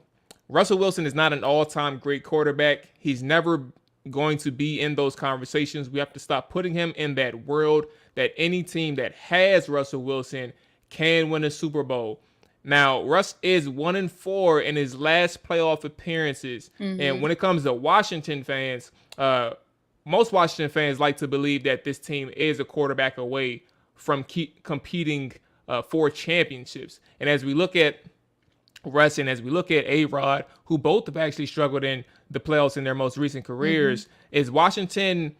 Russell Wilson is not an all-time great quarterback. He's never going to be in those conversations. We have to stop putting him in that world that any team that has Russell Wilson can win a Super Bowl. Now, Russ is 1-4 in his last playoff appearances. And when it comes to Washington fans, most Washington fans like to believe that this team is a quarterback away from competing for championships. And as we look at Russ and as we look at A-Rod, who both have actually struggled in the playoffs in their most recent careers, is Washington,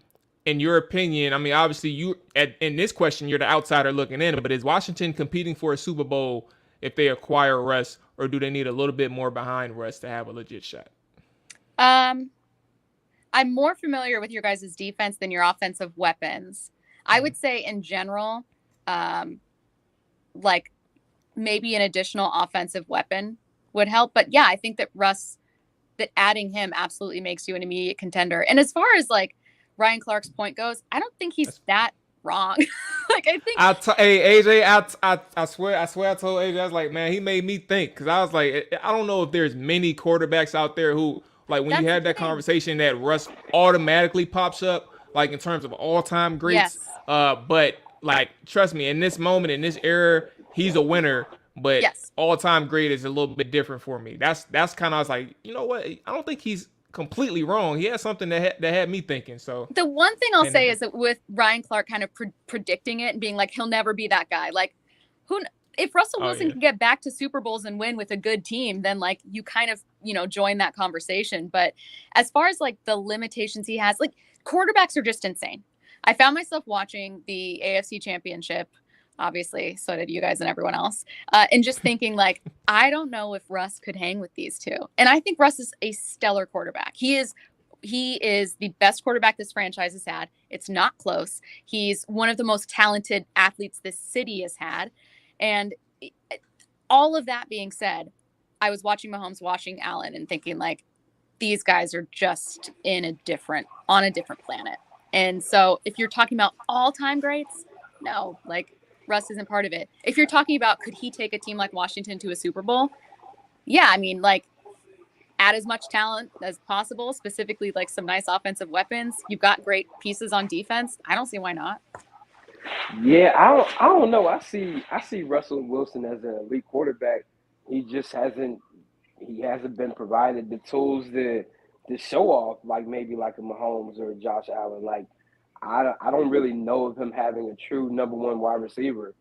in your opinion, I mean, obviously in this question, you're the outsider looking in, but is Washington competing for a Super Bowl if they acquire Russ, or do they need a little bit more behind Russ to have a legit shot? I'm more familiar with your guys' defense than your offensive weapons. I would say in general, like maybe an additional offensive weapon would help. But yeah, I think that that adding him absolutely makes you an immediate contender. And as far as like Ryan Clark's point goes, I don't think he's that wrong. Like I think hey AJ, I swear I told AJ, I was like, man, he made me think, because I was like, I don't know if there's many quarterbacks out there who, like, when you have that conversation, that Russ automatically pops up, like in terms of all-time greats. But like, trust me, in this moment, in this era, he's a winner. But all-time great is a little bit different for me. That's kind of, I was like, you know what? I don't think he's completely wrong. He has something that had me thinking. So the one thing I'll say is that with Ryan Clark kind of predicting it and being like, he'll never be that guy. Like, if Russell Wilson can get back to Super Bowls and win with a good team, then like you kind of, join that conversation. But as far as like the limitations he has, like quarterbacks are just insane. I found myself watching the AFC Championship, obviously, so did you guys and everyone else, and just thinking like, I don't know if Russ could hang with these two. And I think Russ is a stellar quarterback. He is the best quarterback this franchise has had. It's not close. He's one of the most talented athletes this city has had. And all of that being said, I was watching Mahomes, watching Allen, and thinking like, these guys are just on a different planet. And so if you're talking about all-time greats, no, like Russ isn't part of it. If you're talking about, could he take a team like Washington to a Super Bowl? Yeah, I mean, like, add as much talent as possible, specifically like some nice offensive weapons. You've got great pieces on defense. I don't see why not. Yeah, I don't know. I see Russell Wilson as an elite quarterback. He just hasn't been provided the tools to show off, like maybe like a Mahomes or a Josh Allen. Like, I don't really know of him having a true number one wide receiver.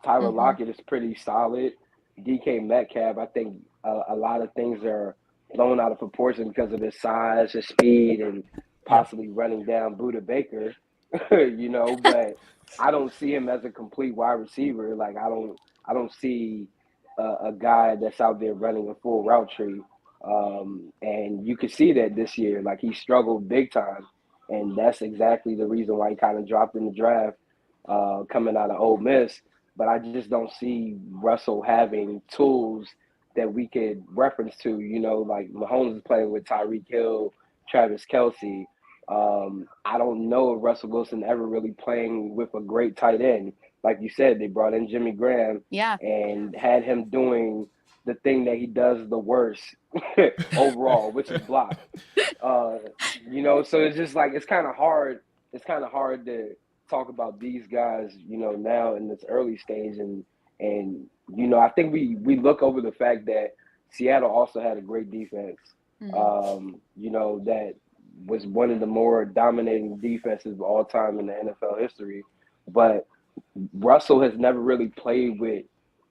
Tyler Lockett is pretty solid. DK Metcalf, I think a lot of things are blown out of proportion because of his size, his speed, and possibly running down Buda Baker. But I don't see him as a complete wide receiver. Like, I don't see a guy that's out there running a full route tree And you could see that this year, like he struggled big time. And that's exactly the reason why he kind of dropped in the draft coming out of Ole Miss. But I just don't see Russell having tools that we could reference to, like Mahomes is playing with Tyreek Hill, Travis Kelce. I don't know if Russell Wilson ever really playing with a great tight end. Like you said, they brought in Jimmy Graham and had him doing the thing that he does the worst overall, which is block. So it's just like it's kind of hard. It's kind of hard to talk about these guys, now in this early stage, and I think we look over the fact that Seattle also had a great defense. That was one of the more dominating defenses of all time in the NFL history, but Russell has never really played with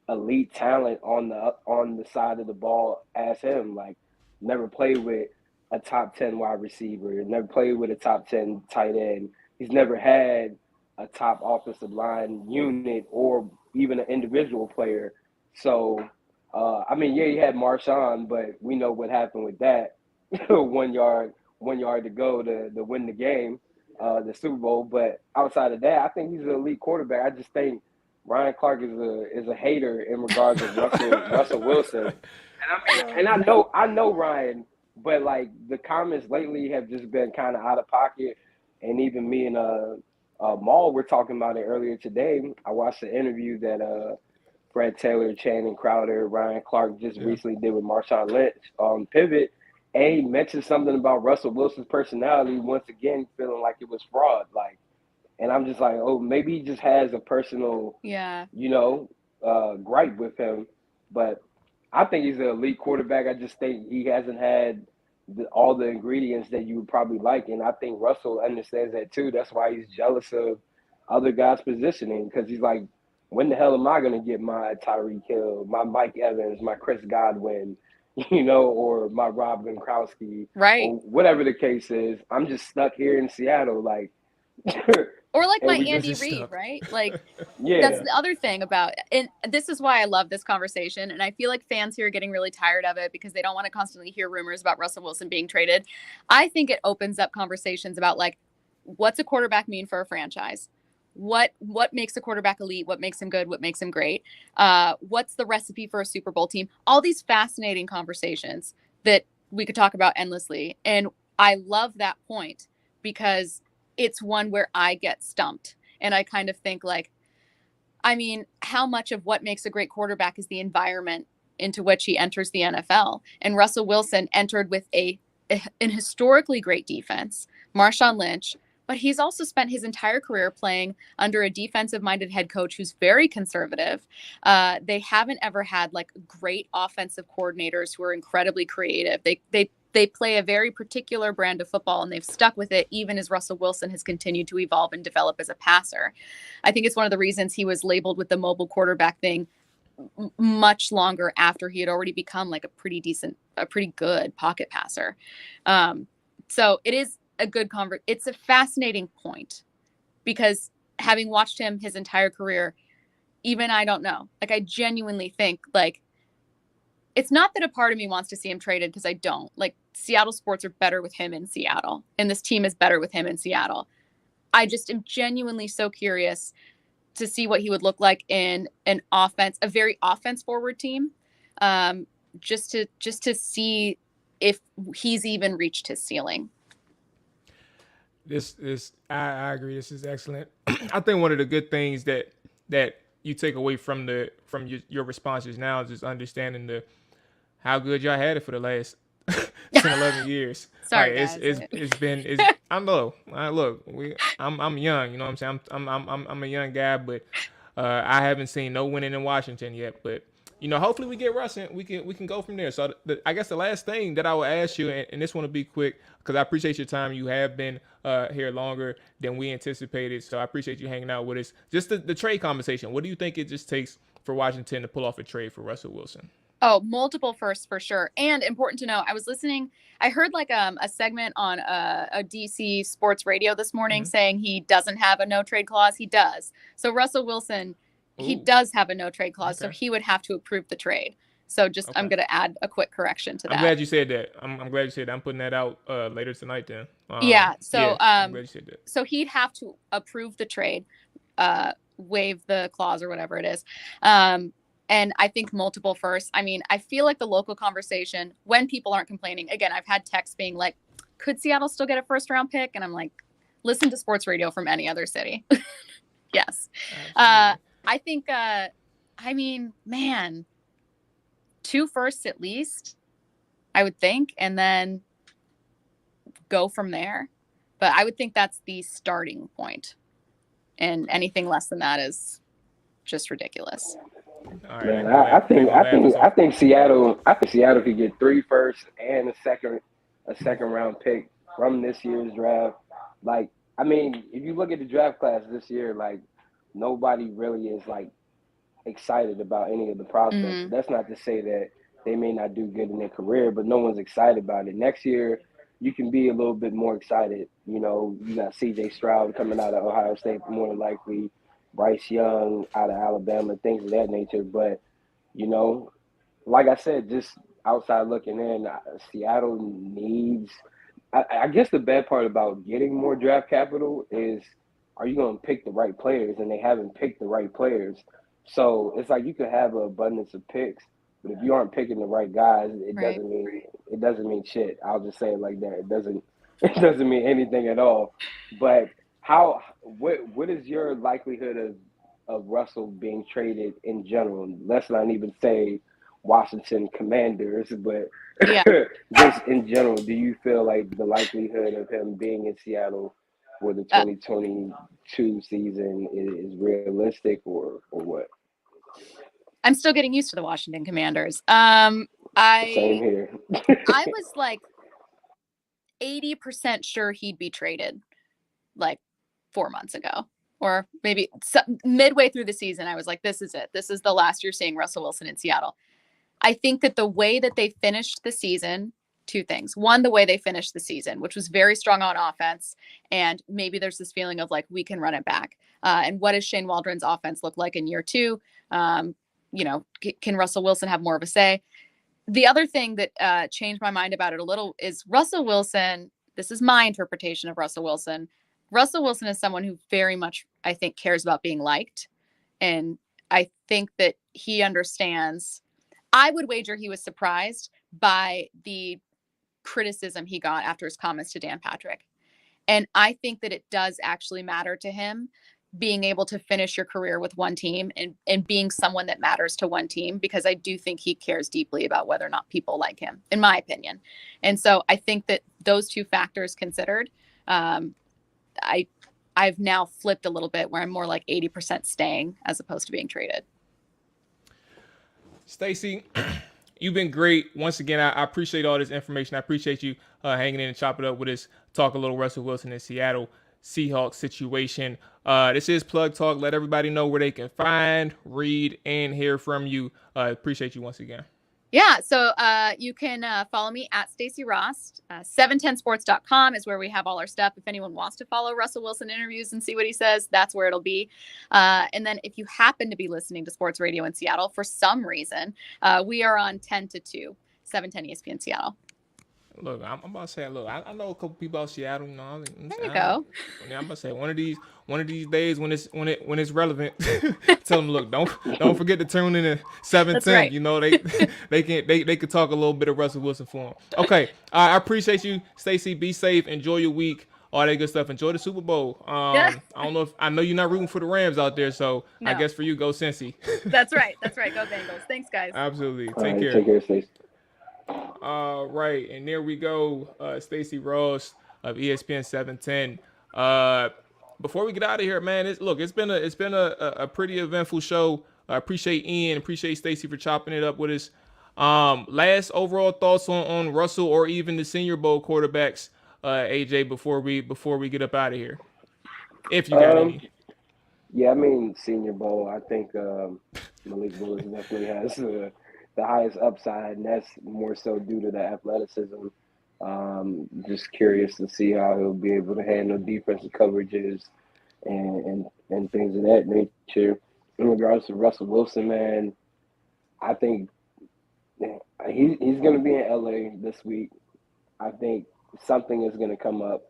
elite talent on the side of the ball as him. Like, never played with a top 10 wide receiver, never played with a top 10 tight end. He's never had a top offensive line unit or even an individual player. So, he had Marshawn, but we know what happened with that. 1 yard to go to win the game, the Super Bowl. But outside of that, I think he's an elite quarterback. I just think Ryan Clark is a hater in regards to Russell Wilson. And I know Ryan, but like the comments lately have just been kind of out of pocket. And even me and Maul were talking about it earlier today. I watched the interview that Fred Taylor, Channing Crowder, Ryan Clark just recently did with Marshawn Lynch on Pivot. And he mentioned something about Russell Wilson's personality, once again feeling like it was fraud. Like, and I'm just like, oh, maybe he just has a personal, gripe with him. But I think he's an elite quarterback. I just think he hasn't had all the ingredients that you would probably like. And I think Russell understands that too. That's why he's jealous of other guys' positioning, because he's like, when the hell am I going to get my Tyreek Hill, my Mike Evans, my Chris Godwin, or my Rob Gronkowski, right? Or whatever the case is. I'm just stuck here in Seattle, like. Or like my Andy Reid, right? Like, that's the other thing about, and this is why I love this conversation. And I feel like fans here are getting really tired of it because they don't want to constantly hear rumors about Russell Wilson being traded. I think it opens up conversations about, like, what's a quarterback mean for a franchise? What makes a quarterback elite? What makes him good? What makes him great? What's the recipe for a Super Bowl team? All these fascinating conversations that we could talk about endlessly. And I love that point because it's one where I get stumped. And I kind of think, like, how much of what makes a great quarterback is the environment into which he enters the NFL? And Russell Wilson entered with an historically great defense, Marshawn Lynch, but he's also spent his entire career playing under a defensive-minded head coach who's very conservative. They haven't ever had, like, great offensive coordinators who are incredibly creative. They play a very particular brand of football, and they've stuck with it even as Russell Wilson has continued to evolve and develop as a passer. I think it's one of the reasons he was labeled with the mobile quarterback thing much longer after he had already become, like, a pretty good pocket passer. So it is a good it's a fascinating point because having watched him his entire career, even I don't know, like, I genuinely think, like, it's not that a part of me wants to see him traded, because I don't. Like, Seattle sports are better with him in Seattle, and this team is better with him in Seattle. I just am genuinely so curious to see what he would look like in an offense, a very offense forward team, just to see if he's even reached his ceiling. I agree. This is excellent. I think one of the good things that you take away from your responses now is just understanding how good y'all had it for the last 10, 11 years. Sorry, guys. It's I know. I'm young. You know what I'm saying? I'm a young guy, but I haven't seen no winning in Washington yet. But hopefully we get Russ and we can go from there. So I guess the last thing that I will ask you, and this one will be quick because I appreciate your time. You have been here longer than we anticipated, so I appreciate you hanging out with us. Just the trade conversation. What do you think it just takes for Washington to pull off a trade for Russell Wilson? Oh, multiple firsts for sure. And important to know, I heard like a segment on a DC sports radio this morning saying he doesn't have a no trade clause. He does. So Russell Wilson, he does have a no trade clause. Okay. So he would have to approve the trade. So just Okay. I'm going to add a quick correction to that. I'm glad you said that. I'm glad you said that. I'm putting that out later tonight then. So I'm glad you said that. So he'd have to approve the trade, waive the clause or whatever it is. And I think multiple firsts. I mean, I feel like the local conversation, when people aren't complaining, again, I've had texts being like, could Seattle still get a first round pick? And I'm like, listen to sports radio from any other city. Yes. I think, I mean, man, 2 firsts at least, I would think, and then go from there. But I would think that's the starting point. And anything less than that is just ridiculous. All right, Man, I think Seattle could get 3 firsts and a second round pick from this year's draft. Like, I mean, if you look at the draft class this year, like, nobody really is like excited about any of the prospects. Mm-hmm. That's not to say that they may not do good in their career, but no one's excited about it. Next year, you can be a little bit more excited. You know, you got C.J. Stroud coming out of Ohio State, more than likely, Bryce Young out of Alabama, things of that nature. But, you know, like I said, just outside looking in, Seattle needs – I guess the bad part about getting more draft capital is, are you going to pick the right players? And they haven't picked the right players. So it's like you could have an abundance of picks, but if you aren't picking the right guys, it doesn't mean shit. I'll just say it like that. It doesn't mean anything at all. But what is your likelihood of Russell being traded in general? Let's not even say Washington Commanders, but just in general, do you feel like the likelihood of him being in Seattle for the 2022 season is realistic or what? I'm still getting used to the Washington Commanders. Same here. I was like 80% sure he'd be traded like 4 months ago, or maybe midway through the season. I was like, this is it. This is the last year seeing Russell Wilson in Seattle. I think that the way that they finished the season, 2 things. One, the way they finished the season, which was very strong on offense. And maybe there's this feeling of like, we can run it back. And what does Shane Waldron's offense look like in year 2? You know, can Russell Wilson have more of a say? The other thing that changed my mind about it a little is Russell Wilson. This is my interpretation of Russell Wilson. Russell Wilson is someone who very much, I think, cares about being liked. And I think that he understands. I would wager he was surprised by the criticism he got after his comments to Dan Patrick. And I think that it does actually matter to him being able to finish your career with one team and being someone that matters to one team, because I do think he cares deeply about whether or not people like him, in my opinion. And so I think that those 2 factors considered, I've now flipped a little bit where I'm more like 80% staying as opposed to being traded. Stacy, you've been great. Once again, I appreciate all this information. I appreciate you hanging in and chopping it up with us, talk a little Russell Wilson in Seattle Seahawks situation. This is Plug Talk. Let everybody know where they can find, read, and hear from you. Appreciate you once again. Yeah, so you can follow me at Stacy Rost. 710sports.com is where we have all our stuff. If anyone wants to follow Russell Wilson interviews and see what he says, that's where it'll be. And then if you happen to be listening to sports radio in Seattle for some reason, we are on 10 to 2, 710 ESPN Seattle. Look, I'm about to say, look, I know a couple people out of Seattle. There you go. I'm about to say one of these days when it's relevant, tell them, look, don't forget to tune in to 710. Right. You know, they could talk a little bit of Russell Wilson for them. Okay, I appreciate you, Stacy. Be safe. Enjoy your week. All that good stuff. Enjoy the Super Bowl. I don't know I know you're not rooting for the Rams out there, so no. I guess for you, go Cincy. That's right. Go Bengals. Thanks, guys. Absolutely. Take care, Stacy. Right, and there we go. Stacy Rost of ESPN 710. Before we get out of here, man, it's been a pretty eventful show. I appreciate Ian, appreciate Stacy for chopping it up with us. Last overall thoughts on Russell or even the Senior Bowl quarterbacks, AJ, before we get up out of here, if you got any. Yeah, I mean, Senior Bowl, I think Malik Willis definitely has the highest upside, and that's more so due to the athleticism. Just curious to see how he'll be able to handle defensive coverages and things of that nature. In regards to Russell Wilson, man, I think He's going to be in LA this week. I think something is going to come up.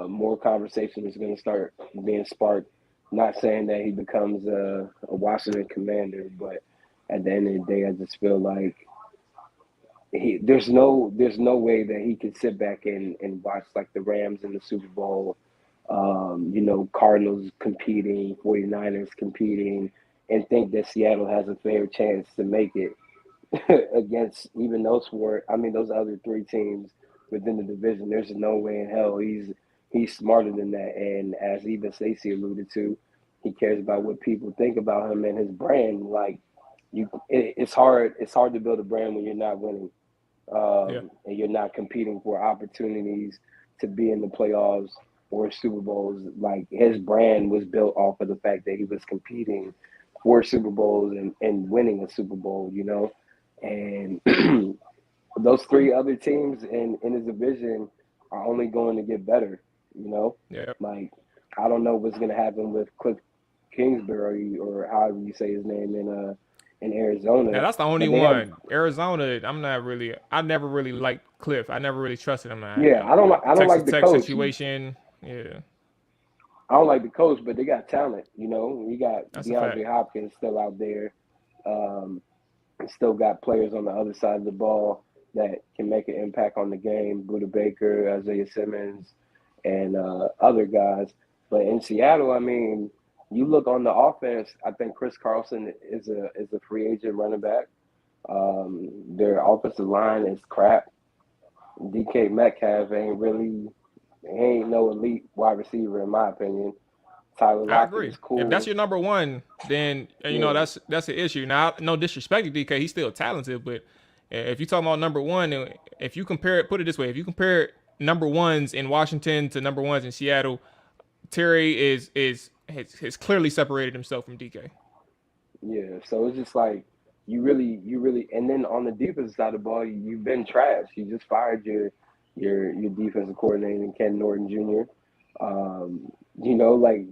More conversation is going to start being sparked. Not saying that he becomes a Washington Commander, but at the end of the day, I just feel like there's no way that he could sit back and watch like the Rams in the Super Bowl, Cardinals competing, 49ers competing, and think that Seattle has a fair chance to make it against even those other three teams within the division. There's no way in hell he's smarter than that. And as even Stacy alluded to, he cares about what people think about him and his brand. Like it's hard to build a brand when you're not winning, and you're not competing for opportunities to be in the playoffs or Super Bowls. Like his brand was built off of the fact that he was competing for Super Bowls and winning a Super Bowl, and those three other teams in his division are only going to get better, Yeah. Like, I don't know what's going to happen with Cliff Kingsbury or however you say his name in Arizona. Now, that's the only one. Arizona, I never really liked Cliff. I never really trusted him. Yeah, I don't like the coach situation. Yeah. I don't like the coach, but they got talent, We got That's DeAndre Hopkins still out there. And still got players on the other side of the ball that can make an impact on the game. Buda Baker, Isaiah Simmons, and other guys. But in Seattle, I mean, you look on the offense, I think Chris Carlson is a free agent running back. Their offensive line is crap. DK Metcalf ain't no elite wide receiver in my opinion. Tyler Lockett I agree. is cool. If that's your number one, then that's an issue. Now, no disrespect to DK, he's still talented, but if you're talking about number one, if you compare it, put it this way, if you compare number ones in Washington to number ones in Seattle, Terry has clearly separated himself from DK. Yeah, so it's just like you really, and then on the defensive side of the ball, you've been trash. You just fired your defensive coordinator, Ken Norton Jr. Like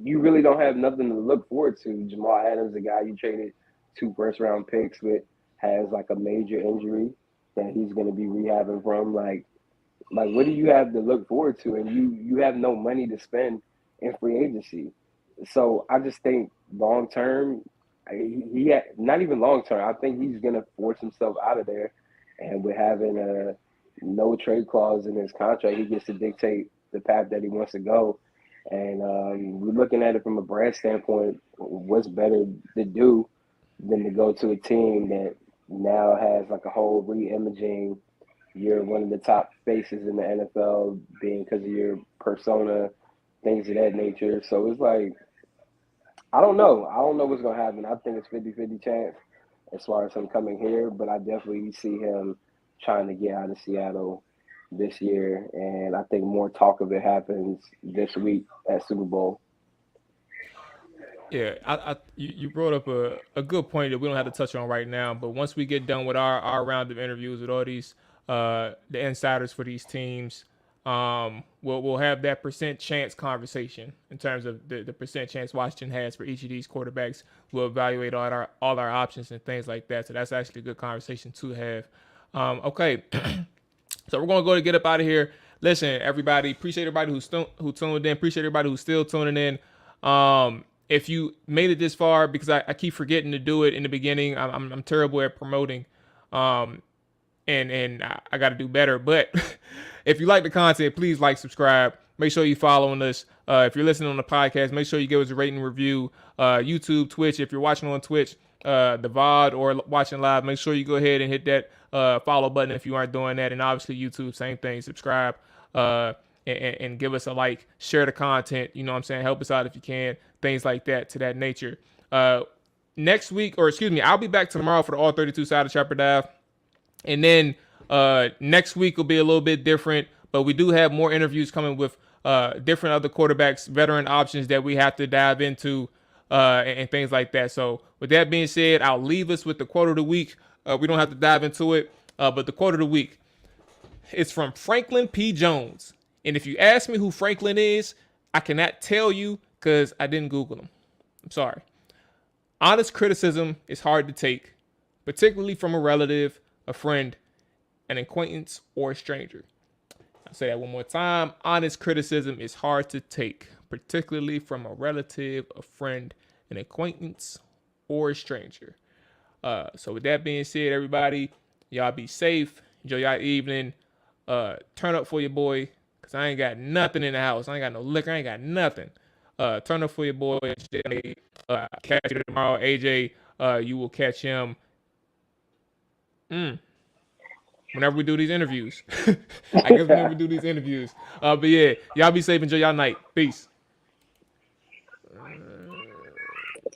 you really don't have nothing to look forward to. Jamal Adams, the guy you traded 2 first-round picks with, has like a major injury that he's going to be rehabbing from. Like what do you have to look forward to? And you have no money to spend in free agency. So I just think long term, not even long term. I think he's going to force himself out of there, and with having a no trade clause in his contract, he gets to dictate the path that he wants to go. And we're looking at it from a brand standpoint. What's better to do than to go to a team that now has like a whole re-imaging? You're one of the top faces in the NFL, being because of your persona, things of that nature. So it's like, I don't know what's going to happen. I think it's 50-50 chance as far as him coming here, but I definitely see him trying to get out of Seattle this year, and I think more talk of it happens this week at Super Bowl. Yeah, you brought up a good point that we don't have to touch on right now, but once we get done with our round of interviews with all these the insiders for these teams, we'll have that percent chance conversation in terms of the percent chance Washington has for each of these quarterbacks. We'll evaluate all our options and things like that. So that's actually a good conversation to have. Okay. So we're going to go to get up out of here. Listen, everybody, appreciate everybody who tuned in. Appreciate everybody who's still tuning in. If you made it this far, because I keep forgetting to do it in the beginning, I'm terrible at promoting, and I got to do better. But if you like the content, please like, subscribe. Make sure you following us. If you're listening on the podcast, make sure you give us a rating, review. YouTube, Twitch. If you're watching on Twitch, the VOD or watching live, make sure you go ahead and hit that follow button if you aren't doing that. And obviously YouTube, same thing. Subscribe and give us a like. Share the content. You know what I'm saying? Help us out if you can. Things like that, to that nature. Next week, I'll be back tomorrow for the All 32 side of Chapter Dive. And then next week will be a little bit different. But we do have more interviews coming with different other quarterbacks, veteran options that we have to dive into and things like that. So with that being said, I'll leave us with the quote of the week. We don't have to dive into it, but the quote of the week is from Franklin P. Jones. And if you ask me who Franklin is, I cannot tell you because I didn't Google him. I'm sorry. Honest criticism is hard to take. particularly from a relative, a friend, an acquaintance, or a stranger. I'll say that one more time. Honest criticism is hard to take, particularly from a relative, a friend, an acquaintance, or a stranger. So with that being said, everybody, y'all be safe. Enjoy y'all evening. Turn up for your boy, because I ain't got nothing in the house. I ain't got no liquor. I ain't got nothing. Turn up for your boy. Catch you tomorrow. AJ, you will catch him whenever we do these interviews. I guess whenever we do these interviews. But yeah, y'all be safe. Enjoy y'all night. Peace.